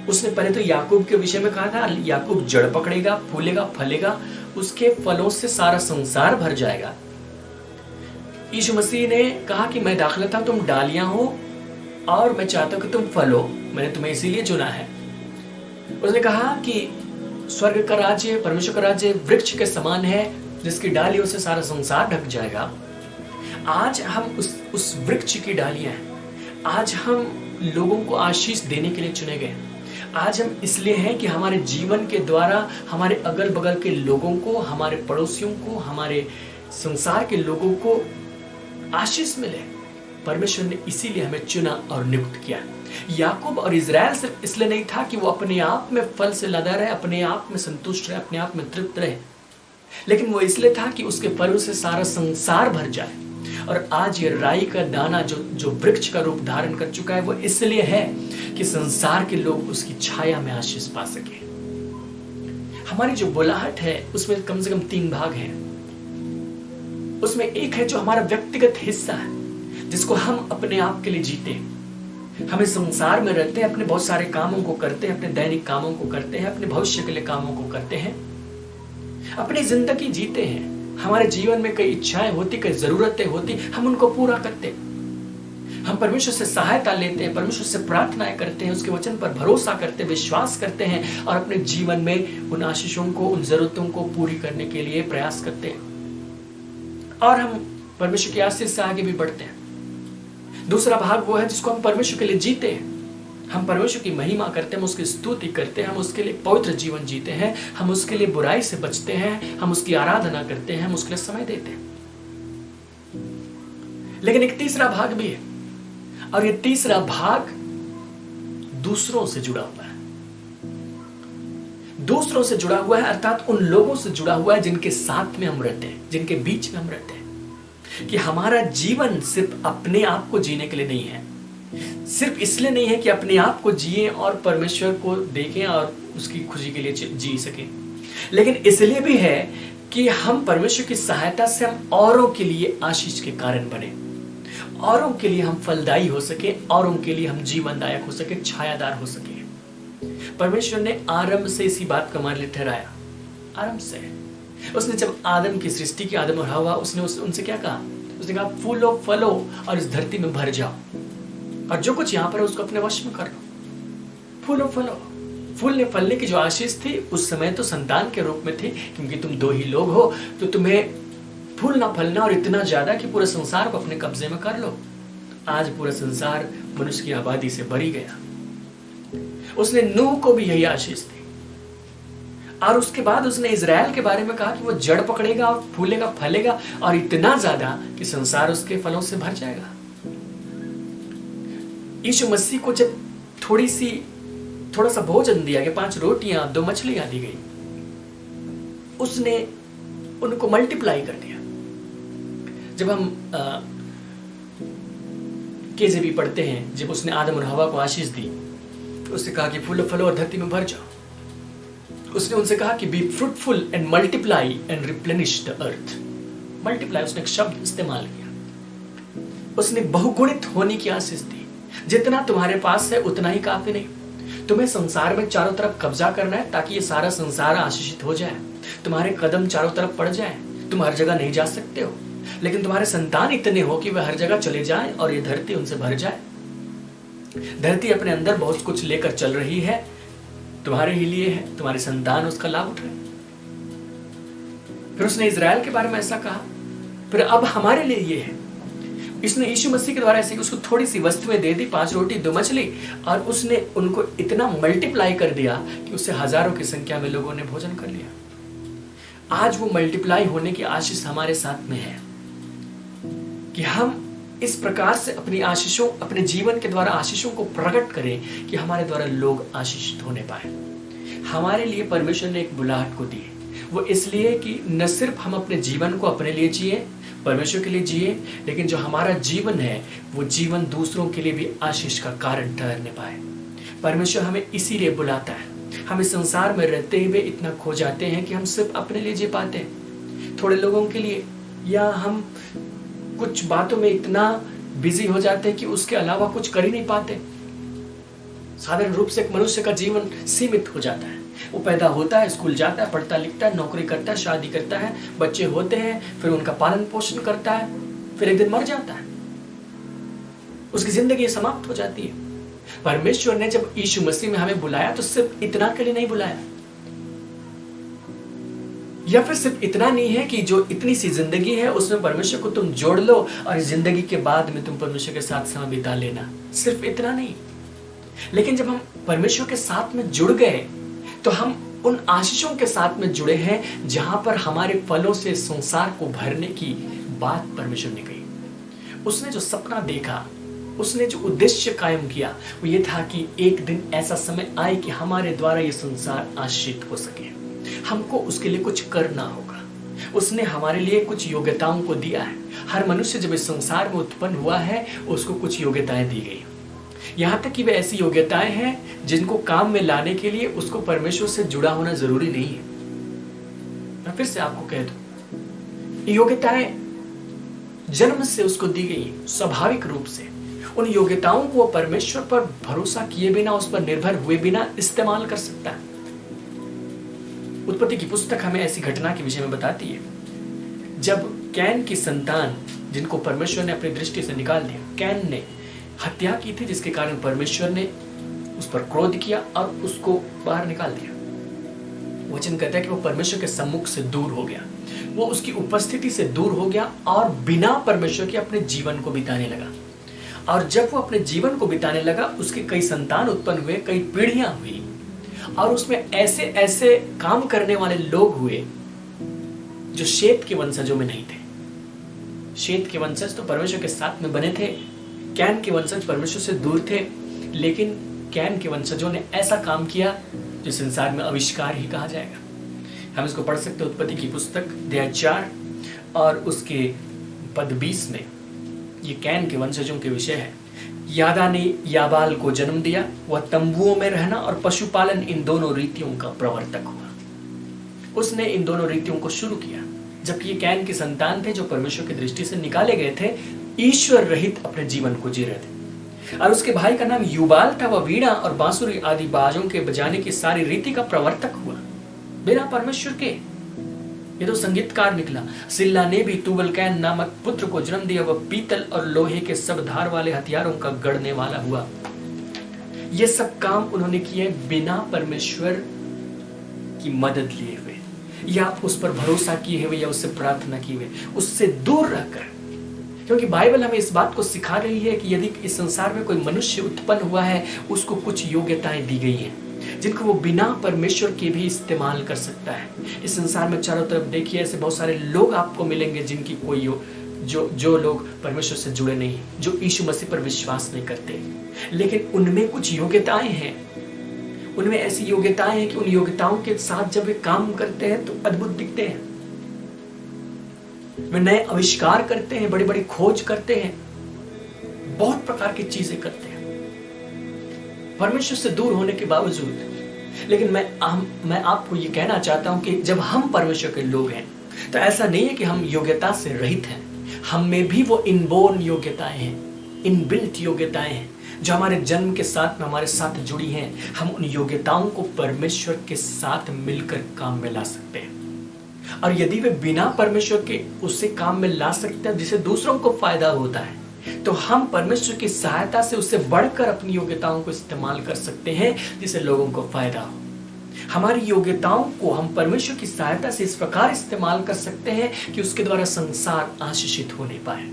उसने पहले तो याकूब के विषय में कहा था, याकूब जड़ पकड़ेगा, फूलेगा, फलेगा, उसके फलों से सारा संसार भर जाएगा। यीशु मसीह ने कहा कि मैं दाखिल था, तुम डालियां हो और मैं चाहता हूं कि तुम फलो, मैंने तुम्हें इसीलिए चुना है। उसने कहा कि स्वर्ग का राज्य, परमेश्वर का राज्य वृक्ष के समान है जिसकी डालियों से सारा संसार ढक जाएगा। आज हम उस वृक्ष की डालियां हैं। आज हम लोगों को आशीष देने के लिए चुने गए। आज हम इसलिए हैं कि हमारे जीवन के द्वारा हमारे अगल बगल के लोगों को, हमारे पड़ोसियों को, हमारे संसार के लोगों को आशीष मिले। परमेश्वर ने इसीलिए हमें चुना और नियुक्त किया। याकूब और इजराइल सिर्फ इसलिए नहीं था कि वो अपने आप में फल से लदा रहे, अपने आप में संतुष्ट रहे, अपने आप में तृप्त रहे, लेकिन वो इसलिए था कि उसके फलों से सारा संसार भर जाए। और आज ये राई का दाना जो वृक्ष का रूप धारण कर चुका है वो इसलिए है कि संसार के लोग उसकी छाया में आशीष पा सके। हमारी जो बुलाहट है उसमें कम से कम 3 भाग हैं। उसमें एक है जो हमारा व्यक्तिगत हिस्सा है, जिसको हम अपने आप के लिए जीते हैं। हमें संसार में रहते हैं, अपने बहुत सारे कामों को करते हैं, अपने दैनिक कामों को करते हैं, अपने भविष्य के लिए कामों को करते हैं, अपनी जिंदगी जीते हैं। हमारे जीवन में कई इच्छाएं होती, कई जरूरतें होती, हम उनको पूरा करते। हम परमेश्वर से सहायता लेते हैं, परमेश्वर से प्रार्थनाएं करते हैं, उसके वचन पर भरोसा करते हैं, विश्वास करते हैं और अपने जीवन में उन आशीषों को, उन जरूरतों को पूरी करने के लिए प्रयास करते हैं और हम परमेश्वर की आशीष से आगे भी बढ़ते हैं। दूसरा भाग वो है जिसको हम परमेश्वर के लिए जीते हैं। हम परमेश्वर की महिमा करते हैं, हम उसकी स्तुति करते हैं, हम उसके लिए पवित्र जीवन जीते हैं, हम उसके लिए बुराई से बचते हैं, हम उसकी आराधना करते हैं, हम उसके लिए समय देते हैं। लेकिन एक तीसरा भाग भी है और ये तीसरा भाग दूसरों से जुड़ा हुआ है। दूसरों से जुड़ा हुआ है अर्थात उन लोगों से जुड़ा हुआ है जिनके साथ में हम रहते हैं, जिनके बीच में हम रहते हैं। कि हमारा जीवन सिर्फ अपने आप को जीने के लिए नहीं है, सिर्फ इसलिए नहीं है कि अपने आप को जिए और परमेश्वर को देखें और उसकी खुशी के लिए जी सकें, लेकिन इसलिए भी है कि हम परमेश्वर की सहायता से हम औरों के लिए आशीष के कारण बने, औरों के लिए हम फलदायी हो सके, औरों के लिए हम जीवनदायक हो सके, छायादार हो सके। परमेश्वर ने आरंभ से इसी बात का मान ठहराया। आरंभ से उसने जब आदम की सृष्टि की, आदम और हवा, उसने उनसे क्या कहा? उसने कहा फूलो फलो और इस धरती में भर जाओ और जो कुछ यहाँ पर है उसको अपने वश में कर लो। फूलो फलो, फूलने फलने की जो आशीष थी उस समय तो संतान के रूप में थी, क्योंकि तुम 2 ही लोग हो तो तुम्हें फूलना फलना और इतना ज्यादा कि पूरे संसार को अपने कब्जे में कर लो। आज पूरा संसार मनुष्य की आबादी से भरी गया। उसने नूह को भी यही आशीष दी और उसके बाद उसने इजराइल के बारे में कहा कि वो जड़ पकड़ेगा और फूलेगा फलेगा और इतना ज्यादा कि संसार उसके फलों से भर जाएगा। यीशु मसीह को जब थोड़ा सा भोजन दिया गया, 5 रोटियां 2 मछलियां दी गई, उसने उनको मल्टीप्लाई कर दिया। जब हम केजेबी पढ़ते हैं, जब उसने आदम और हवा को आशीष दी, उसने कहा कि फूलो फलो और धरती में भर जाओ। उसने उनसे कहा कि be fruitful and multiply and replenish the earth. Multiply, उसने एक शब्द इस्तेमाल किया। उसने बहुगुणित होने की आशीष दी। जितना तुम्हारे पास है उतना ही काफी नहीं। तुम्हें संसार में चारों तरफ कब्जा करना है ताकि ये सारा संसार आशीषित हो जाए, तुम्हारे कदम चारों तरफ पड़ जाए, तुम हर जगह नहीं जा सकते हो, लेकिन तुम्हारे संतान इतने हो कि वे हर जगह चले जाएं और ये धरती उनसे भर जाए। धरती अपने अंदर बहुत कुछ लेकर चल रही है, तुम्हारे ही लिए है, तुम्हारे संतान उसका लाभ उठाए। फिर उसने इजराइल के बारे में ऐसा कहा। फिर अब हमारे लिए ये है, इसने यीशु मसीह के द्वारा ऐसे उसको थोड़ी सी वस्तुएं दे दी, 5 रोटी 2 मछली, और उसने उनको इतना मल्टीप्लाई कर दिया कि उससे हजारों की संख्या में लोगों ने भोजन कर लिया। आज वो मल्टीप्लाई होने की आशीष हमारे साथ में है कि हम इस प्रकार से अपनी आशीषों, अपने जीवन के द्वारा आशीषों को प्रकट करें कि हमारे द्वारा लोग आशीषित होने पाए। हमारे लिए परमेश्वर ने एक बुलाहट को दी, वो इसलिए कि न सिर्फ हम अपने जीवन को अपने लिए जिए, परमेश्वर के लिए जिए, लेकिन जो हमारा जीवन है वो जीवन दूसरों के लिए भी आशीष का कारण ठहरने पाए। परमेश्वर हमें इसीलिए बुलाता है। हम इस संसार में रहते हुए इतना खो जाते हैं कि हम सिर्फ अपने लिए जी पाते हैं, थोड़े लोगों के लिए, या हम कुछ बातों में इतना बिजी हो जाते हैं कि उसके अलावा कुछ कर ही नहीं पाते। साधारण रूप से एक मनुष्य का जीवन सीमित हो जाता है। वो पैदा होता है, स्कूल जाता है, पढ़ता लिखता है, नौकरी करता है, शादी करता है, बच्चे होते हैं, फिर उनका पालन पोषण करता है, फिर एक दिन मर जाता है, उसकी जिंदगी समाप्त हो जाती है। परमेश्वर ने जब यीशु मसीह में हमें बुलाया तो सिर्फ इतना के लिए नहीं बुलाया, या फिर सिर्फ इतना नहीं है कि जो इतनी सी जिंदगी है उसमें परमेश्वर को तुम जोड़ लो और इस जिंदगी के बाद में तुम परमेश्वर के साथ समय बिता लेना, सिर्फ इतना नहीं। लेकिन जब हम परमेश्वर के साथ में जुड़ गए तो हम उन आशीषों के साथ में जुड़े हैं जहां पर हमारे फलों से संसार को भरने की बात परमेश्वर ने कही। उसने जो सपना देखा, उसने जो उद्देश्य कायम किया, वो ये था कि एक दिन ऐसा समय आए कि हमारे द्वारा ये संसार आशीषित हो सके। हमको उसके लिए कुछ करना होगा। उसने हमारे लिए कुछ योग्यताओं को दिया है। हर मनुष्य जब इस संसार में उत्पन्न हुआ है उसको कुछ योग्यताएं दी गई, यहाँ तक कि वे ऐसी योग्यताएं हैं जिनको काम में लाने के लिए उसको परमेश्वर से जुड़ा होना जरूरी नहीं है। मैं फिर से आपको कह दूं, योग्यताएं जन्म से उसको दी गई, स्वाभाविक रूप से। उन योग्यताओं को परमेश्वर पर भरोसा किए बिना, उस पर निर्भर हुए बिना इस्तेमाल कर सकता है। उत्पत्ति की पुस्तक हमें ऐसी घटना के विषय में बताती है, जब कैन की संतान, जिनको परमेश्वर ने अपनी दृष्टि से निकाल दिया, कैन ने हत्या की थी, जिसके कारण परमेश्वर ने उस पर क्रोध किया और उसको बाहर निकाल दिया। वचन कहता है कि वो परमेश्वर के सम्मुख से दूर हो गया, वो उसकी उपस्थिति से दूर हो गया और बिना परमेश्वर के अपने जीवन को बिताने लगा। और जब वो अपने जीवन को बिताने लगा, उसके कई संतान उत्पन्न हुए, कई पीढ़ियां हुई, और उसमें ऐसे ऐसे काम करने वाले लोग हुए जो शेत के वंशजों में नहीं थे। शेत के वंशज तो परमेश्वर के साथ में बने थे, कैन के वंशज परमेश्वर से दूर थे, लेकिन कैन के वंशजों ने ऐसा काम किया जो संसार में आविष्कार ही कहा जाएगा। हम इसको पढ़ सकते हैं उत्पत्ति की पुस्तक अध्याय 4 और उसके पद 20 में। ये कैन के वंशजों के विषय है। यादा ने याबाल को जन्म दिया, वह तंबुओं में रहना और पशुपालन इन दोनों रीतियों का प्रवर्तक हुआ। उसने इन दोनों रीतियों को शुरू किया, जबकि ये कैन के संतान थे जो परमेश्वर की दृष्टि से निकाले गए थे, ईश्वर रहित अपने जीवन को जी रहे थे। और उसके भाई का नाम युबाल था, वह वीणा और बांसुरी आदि बाजों के बजाने की सारी रीति का प्रवर्तक हुआ बिना परमेश्वर के। ये तो संगीतकार निकला। सिल्ला ने भी तुबल कैन नामक पुत्र को जन्म दिया, वह पीतल और लोहे के सब धार वाले हथियारों का गढ़ने वाला हुआ। ये सब काम उन्होंने किए बिना परमेश्वर की मदद लिए हुए, या उस पर भरोसा किए हुए, या उससे प्रार्थना किए हुए, उससे दूर रहकर। क्योंकि बाइबल हमें इस बात को सिखा रही है कि यदि इस संसार में कोई मनुष्य उत्पन्न हुआ है, उसको कुछ योग्यताएं दी गई हैं जिनको वो बिना परमेश्वर के भी इस्तेमाल कर सकता है। इस संसार में चारों तरफ देखिए, ऐसे बहुत सारे लोग आपको मिलेंगे जिनकी कोई जो लोग परमेश्वर से जुड़े नहीं, जो यीशु मसीह पर विश्वास नहीं करते, लेकिन उनमें कुछ योग्यताएं हैं। उनमें ऐसी योग्यताएं हैं कि उन योग्यताओं के साथ जब वे काम करते हैं तो अद्भुत दिखते हैं। वे नए आविष्कार करते हैं, बड़ी बड़ी खोज करते हैं, बहुत प्रकार की चीजें करते हैं परमेश्वर से दूर होने के बावजूद। लेकिन मैं आपको ये कहना चाहता हूं कि जब हम परमेश्वर के लोग हैं तो ऐसा नहीं है कि हम योग्यता से रहित हैं। हम में भी वो इनबोर्न योग्यताएं हैं, इनबिल्ट योग्यताएं हैं जो हमारे जन्म के साथ में हमारे साथ जुड़ी हैं। हम उन योग्यताओं को परमेश्वर के साथ मिलकर काम में ला सकते हैं, और यदि वे बिना परमेश्वर के उससे काम में ला सकते हैं जिससे दूसरों को फायदा होता है, तो हम परमेश्वर की सहायता से उससे बढ़कर अपनी योग्यताओं को इस्तेमाल कर सकते हैं जिससे लोगों को फायदा हो। हमारी योग्यताओं को हम परमेश्वर की सहायता से इस प्रकार इस्तेमाल कर सकते हैं कि उसके द्वारा संसार आशीषित होने पाए।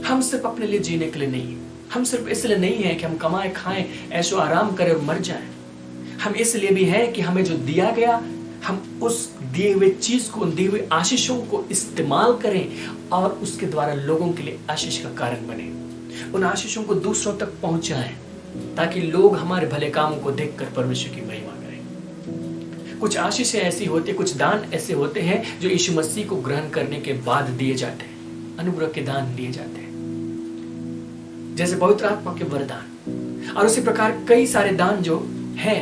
हम सिर्फ अपने लिए जीने के लिए नहीं, हम सिर्फ इसलिए नहीं है कि हम कमाए खाएं, ऐशो आराम करें और मर जाएं। हम इसलिए भी हैं कि हमें जो दिया गया, हम उस दिए हुए चीज को, उन दिए हुए आशीषों को इस्तेमाल करें और उसके द्वारा लोगों के लिए आशीष का कारण बने। उन आशीषों को दूसरों तक पहुंचाएं ताकि लोग हमारे भले कामों को देखकर परमेश्वर की महिमा करें। कुछ आशीषें ऐसी होती, कुछ दान ऐसे होते हैं जो यीशु मसीह को ग्रहण करने के बाद दिए जाते हैं, अनुग्रह के दान दिए जाते हैं, जैसे पवित्र आत्मा के वरदान। और उसी प्रकार कई सारे दान जो हैं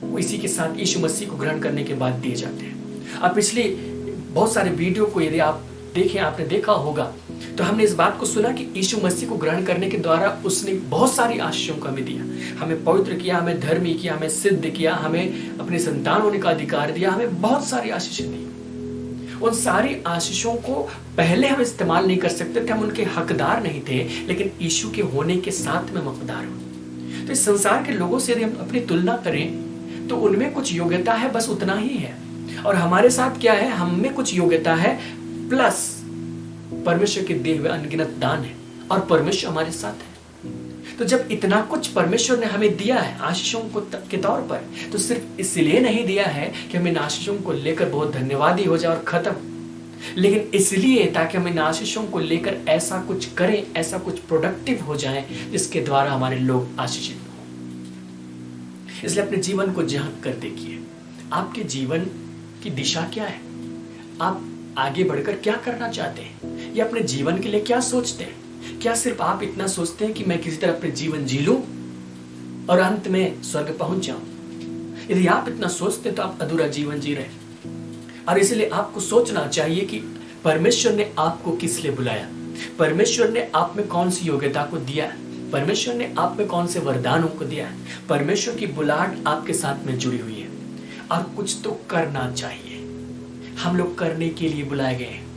वो इसी के साथ यीशु मसीह को ग्रहण करने के बाद दिए जाते हैं। अब पिछले बहुत सारे वीडियो को यदि आप देखें, आपने देखा होगा, तो हमने इस बात को सुना कि यीशु मसीह को ग्रहण करने के द्वारा उसने बहुत सारी आशीषों को हमें दिया। हमें पवित्र किया, हमें धर्मी किया, हमें सिद्ध किया, हमें अपने संतान होने का अधिकार दिया, हमें बहुत सारी आशीषें दी। उन सारी आशीषों को पहले हम इस्तेमाल नहीं कर सकते थे, हम उनके हकदार नहीं थे, लेकिन यीशु के होने के साथ में हकदार हो। तो इस संसार के लोगों से यदि हम अपनी तुलना करें तो उनमें कुछ योग्यता है, बस उतना ही है, और हमारे साथ क्या है, हम में कुछ योग्यता है प्लस परमेश्वर के दिए हुए अनगिनत दान है, और परमेश्वर हमारे साथ है। तो जब इतना कुछ परमेश्वर ने हमें दिया है आशीषों को के तौर पर, तो सिर्फ इसलिए नहीं दिया है कि हम इन आशीषों को लेकर बहुत धन्यवादी हो जाए और खत्म, लेकिन इसलिए ताकि हम इन आशीषों को लेकर ऐसा कुछ करें, ऐसा कुछ प्रोडक्टिव हो जाए जिसके द्वारा हमारे लोग आशीषित हो। इसलिए अपने जीवन को झांक कर देखिए, आपके जीवन की दिशा क्या है, आप आगे बढ़कर क्या करना चाहते हैं, या अपने जीवन के लिए क्या सोचते हैं। क्या सिर्फ आप इतना सोचते हैं कि मैं किसी तरह अपने जीवन जी लूं और अंत में स्वर्ग पहुंच जाऊं? यदि आप इतना सोचते तो आप अधूरा जीवन जी रहे। और इसलिए आपको सोचना चाहिए कि परमेश्वर ने आपको किस लिए बुलाया, परमेश्वर ने आप में कौन सी योग्यता को दिया है, परमेश्वर ने आप में कौन से वरदानों को दिया है। परमेश्वर की बुलाहट आपके साथ में जुड़ी हुई है, और कुछ तो करना चाहिए। हम लोग करने के लिए बुलाए गए हैं।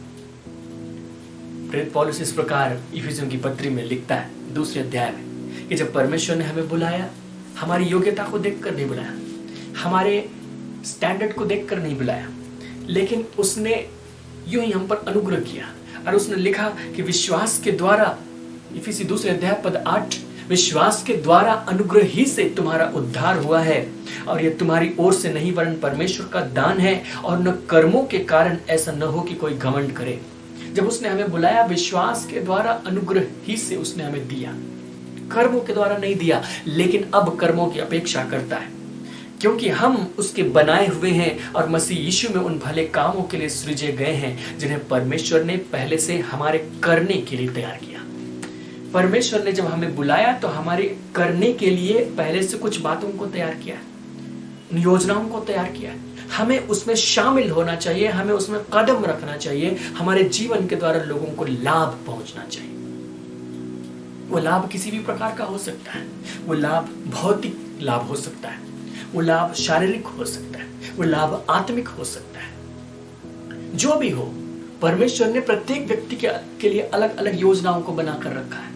प्रेरित पौलुस इस प्रकार इफिसियों की पत्री में लिखता है 2 अध्याय में कि जब परमेश्वर ने हमें बुलाया, हमारी योग्यता को देखकर नहीं बुलाया, हमारे स्टैंडर्ड को देखकर नहीं बुलाया, लेकिन उसने यूं ही हम पर अनुग्रह किया और उसने लिखा कि विश्वास के द्वारा, इफिसी 2 अध्याय पद 8, विश्वास के द्वारा अनुग्रह ही से तुम्हारा उद्धार हुआ है और यह तुम्हारी ओर से नहीं वरन परमेश्वर का दान है और न कर्मों के कारण, ऐसा न हो कि कोई घमंड करे। जब उसने हमें बुलाया, विश्वास के द्वारा अनुग्रह ही से उसने हमें दिया, कर्मों के द्वारा नहीं दिया, लेकिन अब कर्मों की अपेक्षा करता है, क्योंकि हम उसके बनाए हुए हैं और मसीह यीशु में उन भले कामों के लिए सृजे गए हैं जिन्हें परमेश्वर ने पहले से हमारे करने के लिए तैयार किया। परमेश्वर ने जब हमें बुलाया तो हमारे करने के लिए पहले से कुछ बातों को तैयार किया, उन योजनाओं को तैयार किया। हमें उसमें शामिल होना चाहिए, हमें उसमें कदम रखना चाहिए, हमारे जीवन के द्वारा लोगों को लाभ पहुंचना चाहिए। वो लाभ किसी भी प्रकार का हो सकता है, वो लाभ भौतिक लाभ हो सकता है, वो लाभ शारीरिक हो सकता है, वो लाभ आत्मिक हो सकता है। जो भी हो, परमेश्वर ने प्रत्येक व्यक्ति के लिए अलग अलग योजनाओं को बनाकर रखा है।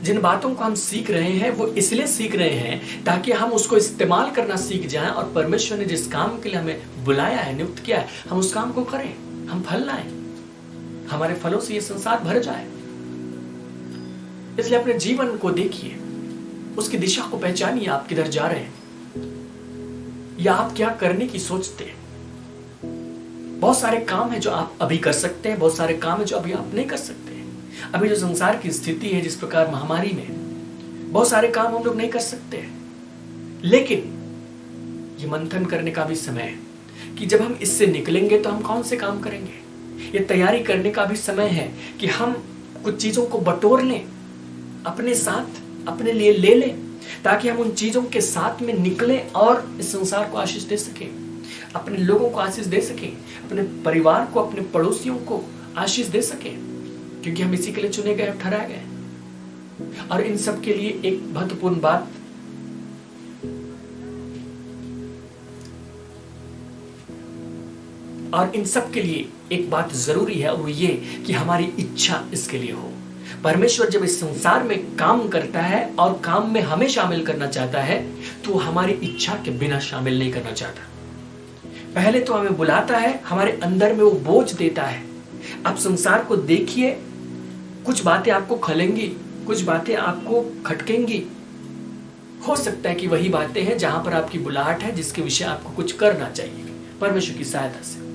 जिन बातों को हम सीख रहे हैं वो इसलिए सीख रहे हैं ताकि हम उसको इस्तेमाल करना सीख जाएं और परमेश्वर ने जिस काम के लिए हमें बुलाया है, नियुक्त किया है, हम उस काम को करें, हम फल लाएं, हमारे फलों से ये संसार भर जाए। इसलिए अपने जीवन को देखिए, उसकी दिशा को पहचानिए, आप किधर जा रहे हैं या आप क्या करने की सोचते हैं। बहुत सारे काम है जो आप अभी कर सकते हैं, बहुत सारे काम है जो अभी आप नहीं कर सकते। अभी जो संसार की स्थिति है, जिस प्रकार महामारी में, बहुत सारे काम हम लोग नहीं कर सकते, लेकिन ये मंथन करने का भी समय है कि जब हम इससे निकलेंगे तो हम कौन से काम करेंगे। ये तैयारी करने का भी समय है कि हम कुछ चीजों को बटोर लें, अपने साथ अपने लिए ले लें, ताकि हम उन चीजों के साथ में निकलें और इस संसार को आशीष दे सकें, अपने लोगों को आशीष दे सकें, अपने परिवार को, अपने पड़ोसियों को आशीष दे सकें, क्योंकि हम इसी के लिए चुने गए, ठहराए गए। और इन सब के लिए एक महत्वपूर्ण बात, और इन सब के लिए एक बात जरूरी है, और वो ये कि हमारी इच्छा इसके लिए हो। परमेश्वर जब इस संसार में काम करता है और काम में हमें शामिल करना चाहता है तो हमारी इच्छा के बिना शामिल नहीं करना चाहता। पहले तो हमें बुलाता है, हमारे अंदर में वो बोझ देता है। आप संसार को देखिए, कुछ बातें आपको खलेंगी, कुछ बातें आपको खटकेंगी। हो सकता है कि वही बातें हैं जहां पर आपकी बुलाहट है, जिसके विषय आपको कुछ करना चाहिए परमेश्वर की सहायता से,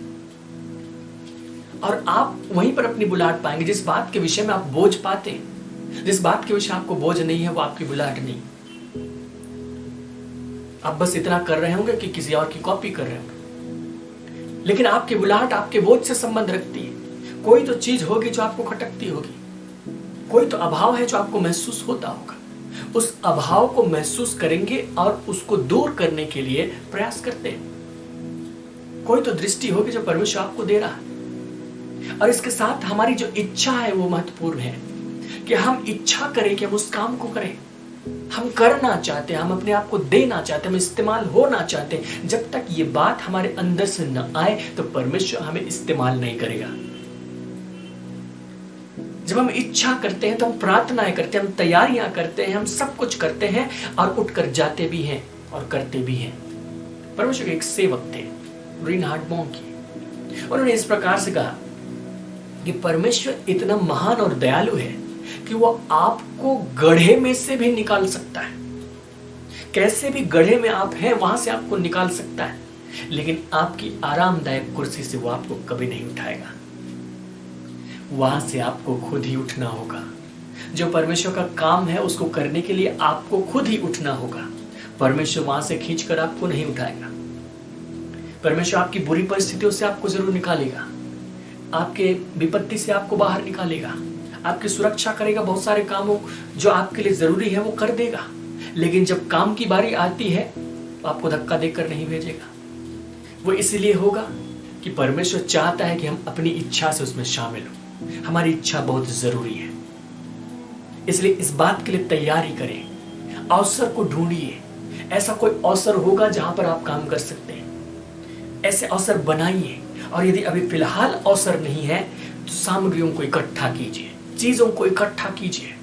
और आप वहीं पर अपनी बुलाहट पाएंगे। जिस बात के विषय में आप बोझ पाते हैं, जिस बात के विषय आपको बोझ नहीं है, वो आपकी बुलाहट नहीं। आप बस इतना कर रहे होंगे कि किसी और की कॉपी कर रहे होंगे, लेकिन आपकी बुलाहट आपके बोझ से संबंध रखती है। कोई तो चीज होगी जो आपको खटकती होगी, कोई तो अभाव है जो आपको महसूस होता होगा। उस अभाव को महसूस करेंगे और उसको दूर करने के लिए प्रयास करते हैं। कोई तो दृष्टि होगी जो परमेश्वर आपको दे रहा है, और इसके साथ हमारी जो इच्छा है वो महत्वपूर्ण है कि हम इच्छा करें कि हम उस काम को करें। हम करना चाहते हैं, हम अपने आप को देना चाहते हैं, हम इस्तेमाल होना चाहते हैं। जब तक ये बात हमारे अंदर से न आए तो परमेश्वर हमें इस्तेमाल नहीं करेगा। जब हम इच्छा करते हैं तो हम प्रार्थनाएं करते हैं, हम तैयारियां करते हैं, हम सब कुछ करते हैं और उठकर जाते भी हैं और करते भी हैं। परमेश्वर के एक सेवक थे, रिनहार्ड बॉन्की, उन्होंने इस प्रकार से कहा कि परमेश्वर इतना महान और दयालु है कि वो आपको गड्ढे में से भी निकाल सकता है। कैसे भी गड्ढे में आप हैं वहां से आपको निकाल सकता है, लेकिन आपकी आरामदायक कुर्सी से वो आपको कभी नहीं उठाएगा। वहां से आपको खुद ही उठना होगा। जो परमेश्वर का काम है उसको करने के लिए आपको खुद ही उठना होगा। परमेश्वर वहां से खींचकर आपको नहीं उठाएगा। परमेश्वर आपकी बुरी परिस्थितियों से आपको जरूर निकालेगा, आपके विपत्ति से आपको बाहर निकालेगा, आपकी सुरक्षा करेगा, बहुत सारे कामों जो आपके लिए जरूरी है वो कर देगा। लेकिन जब काम की बारी आती है तो आपको धक्का देकर नहीं भेजेगा। वो इसलिए होगा कि परमेश्वर चाहता है कि हम अपनी इच्छा से उसमें शामिल हो। हमारी इच्छा बहुत जरूरी है, इसलिए इस बात के लिए तैयारी करें, अवसर को ढूंढिए। ऐसा कोई अवसर होगा जहां पर आप काम कर सकते हैं, ऐसे अवसर बनाइए। और यदि अभी फिलहाल अवसर नहीं है तो सामग्रियों को इकट्ठा कीजिए, चीजों को इकट्ठा कीजिए,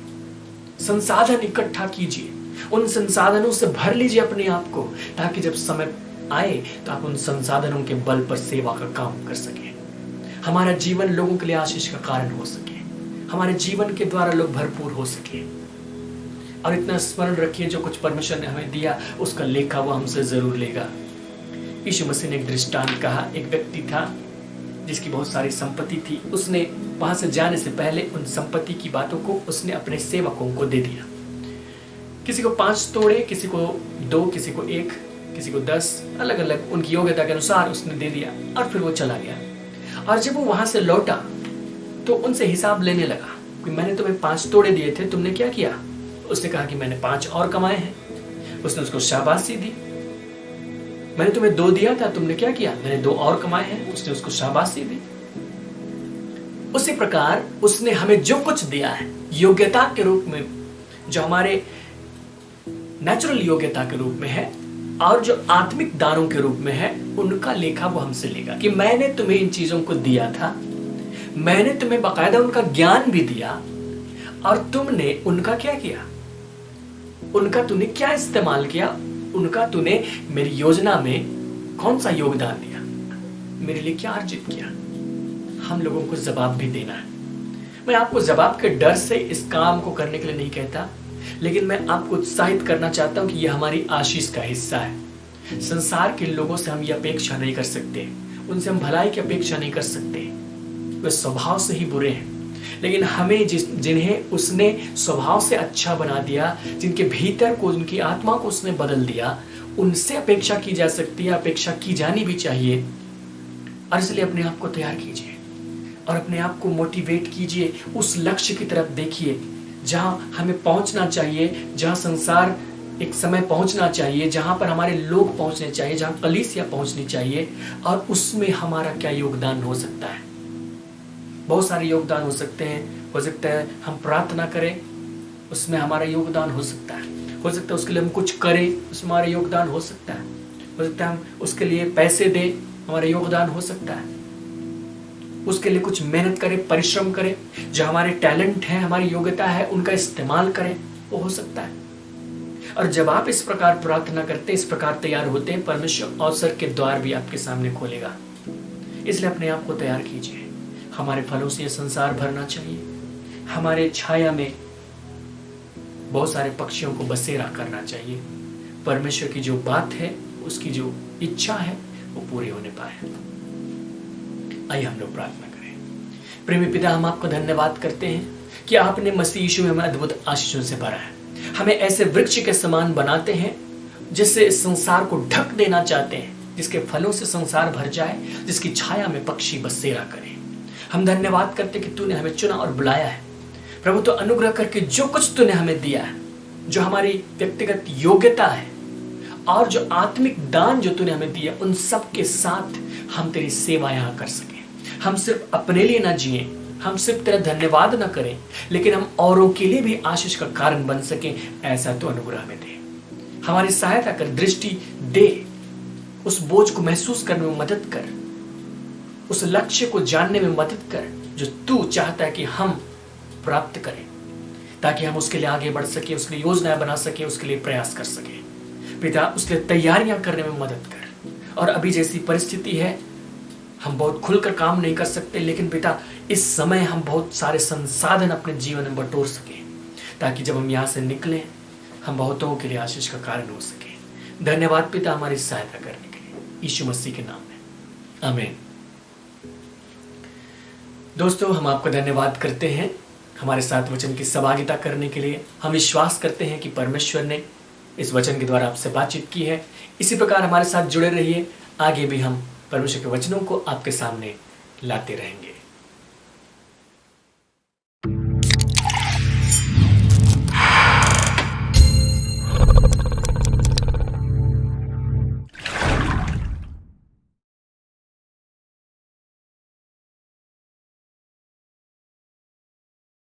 संसाधन इकट्ठा कीजिए, उन संसाधनों से भर लीजिए अपने आप को, ताकि जब समय आए तो आप उन संसाधनों के बल पर सेवा का काम कर सके। हमारा जीवन लोगों के लिए आशीष का कारण हो सके, हमारे जीवन के द्वारा लोग भरपूर हो सके। और इतना स्मरण रखिए, जो कुछ परमेश्वर ने हमें दिया उसका लेखा वो हमसे जरूर लेगा। यीशु मसीह ने एक दृष्टांत कहा। एक व्यक्ति था जिसकी बहुत सारी संपत्ति थी। उसने वहां से जाने से पहले उन संपत्ति की बातों को उसने अपने सेवकों को दे दिया। किसी को 5 तोड़े, किसी को 2, किसी को 1, किसी को 10, अलग अलग उनकी योग्यता के अनुसार उसने दे दिया और फिर वो चला गया। और जब वो वहां से लौटा तो उनसे हिसाब लेने लगा कि मैंने तुम्हें 5 तोड़े दिए थे, तुमने क्या किया? उसने कहा कि मैंने 5 और कमाए हैं। उसने उसको शाबाशी दी। मैंने तुम्हें 2 दिया था, तुमने क्या किया? मैंने 2 और कमाए हैं। उसने उसको शाबाशी दी। उसी प्रकार उसने हमें जो कुछ दिया है योग्यता के रूप में, जो हमारे नेचुरल योग्यता के रूप में है और जो आत्मिक दानों के रूप में है, उनका लेखा वो हमसे लेगा कि मैंने तुम्हें इन चीजों को दिया था, मैंने तुम्हें बाकायदा उनका ज्ञान भी दिया और तुमने उनका क्या किया, उनका तूने क्या इस्तेमाल किया, उनका तूने मेरी योजना में कौन सा योगदान दिया, मेरे लिए क्या अर्जित किया। हम लोगों को जवाब भी देना है। मैं आपको जवाब के डर से इस काम को करने के लिए नहीं कहता, लेकिन मैं आपको उत्साहित करना चाहता हूं कि यह हमारी आशीष का हिस्सा है। संसार के लोगों से हम ये अपेक्षा नहीं कर सकते, उनसे हम भलाई की अपेक्षा नहीं कर सकते, वे स्वभाव से ही बुरे हैं। लेकिन हमें जिन्हें उसने स्वभाव से अच्छा बना दिया, जिनके भीतर को, उनकी आत्मा को उसने बदल दिया, उनसे अपेक्षा की जा सकती है, अपेक्षा की जानी भी चाहिए। और इसलिए अपने आप को तैयार कीजिए और अपने आप को मोटिवेट कीजिए, उस लक्ष्य की तरफ देखिए जहां हमें पहुंचना चाहिए, जहां संसार एक समय पहुंचना चाहिए, जहां पर हमारे लोग पहुंचने चाहिए, जहां कलीसिया पहुंचनी चाहिए, और उसमें हमारा क्या योगदान हो सकता है। बहुत सारे योगदान हो सकते हैं। हो सकता है हम प्रार्थना करें, उसमें हमारा योगदान हो सकता है। हो सकता है उसके लिए हम कुछ करें, उसमें हमारा योगदान हो सकता है। हो सकता है हम उसके लिए पैसे दें, हमारा योगदान हो सकता है। उसके लिए कुछ मेहनत करें, परिश्रम करें, जो हमारे टैलेंट है, हमारी योग्यता है, उनका इस्तेमाल करें, वो हो सकता है। और जब आप इस प्रकार प्रार्थना करते, इस प्रकार तैयार होते हैं, परमेश्वर अवसर के द्वार भी आपके सामने खोलेगा। इसलिए अपने आप को तैयार कीजिए। हमारे फलों से ये संसार भरना चाहिए। हमारे छाया में बहुत सारे पक्षियों को बसेरा करना चाहिए। परमेश्वर की जो बात है, उसकी जो इच्छा है, वो पूरी होने पाए। आइए हम लोग प्रार्थना करें। प्रेमी पिता, हम आपको धन्यवाद करते हैं कि आपने मसीह यीशु में हमें अद्भुत आशीषों से भरा है। हमें ऐसे वृक्ष के समान बनाते हैं जिससे इस संसार को ढक देना चाहते हैं, जिसके फलों से संसार भर जाए, जिसकी छाया में पक्षी बसेरा करें। हम धन्यवाद करते कि तूने हमें चुना और बुलाया है। प्रभु, तो अनुग्रह करके जो कुछ तूने हमें दिया है, जो हमारी व्यक्तिगत योग्यता है और जो आत्मिक दान जो तूने हमें दिया, उन सब के साथ हम तेरी सेवा यहाँ कर सके। हम सिर्फ अपने लिए ना जिए, हम सिर्फ तेरा धन्यवाद ना करें, लेकिन हम औरों के लिए भी आशीष का कारण बन सके। ऐसा तो अनुग्रह में दे, हमारी सहायता कर, दृष्टि दे, उस बोझ को महसूस करने में मदद कर, उस लक्ष्य को जानने में मदद कर जो तू चाहता है कि हम प्राप्त करें, ताकि हम उसके लिए आगे बढ़ सके, उसके लिए योजनाएं बना सके, उसके लिए प्रयास कर सके। पिता, उसके लिए तैयारियां करने में मदद कर। और अभी जैसी परिस्थिति है, हम बहुत खुलकर काम नहीं कर सकते, लेकिन पिता, इस समय हम बहुत सारे संसाधन अपने जीवन में बटोर सके, ताकि जब हम यहाँ से निकलें, हम बहुतों के लिए आशीष का कारण हो सके। धन्यवाद पिता, हमारी सहायता करने के लिए, यीशु मसीह के नाम में, आमीन। दोस्तों, हम आपका धन्यवाद करते हैं हमारे साथ वचन की सहभागिता करने के लिए। हम विश्वास करते हैं कि परमेश्वर ने इस वचन के द्वारा आपसे बातचीत की है। इसी प्रकार हमारे साथ जुड़े रहिए, आगे भी हम परमेश्वर के वचनों को आपके सामने लाते रहेंगे।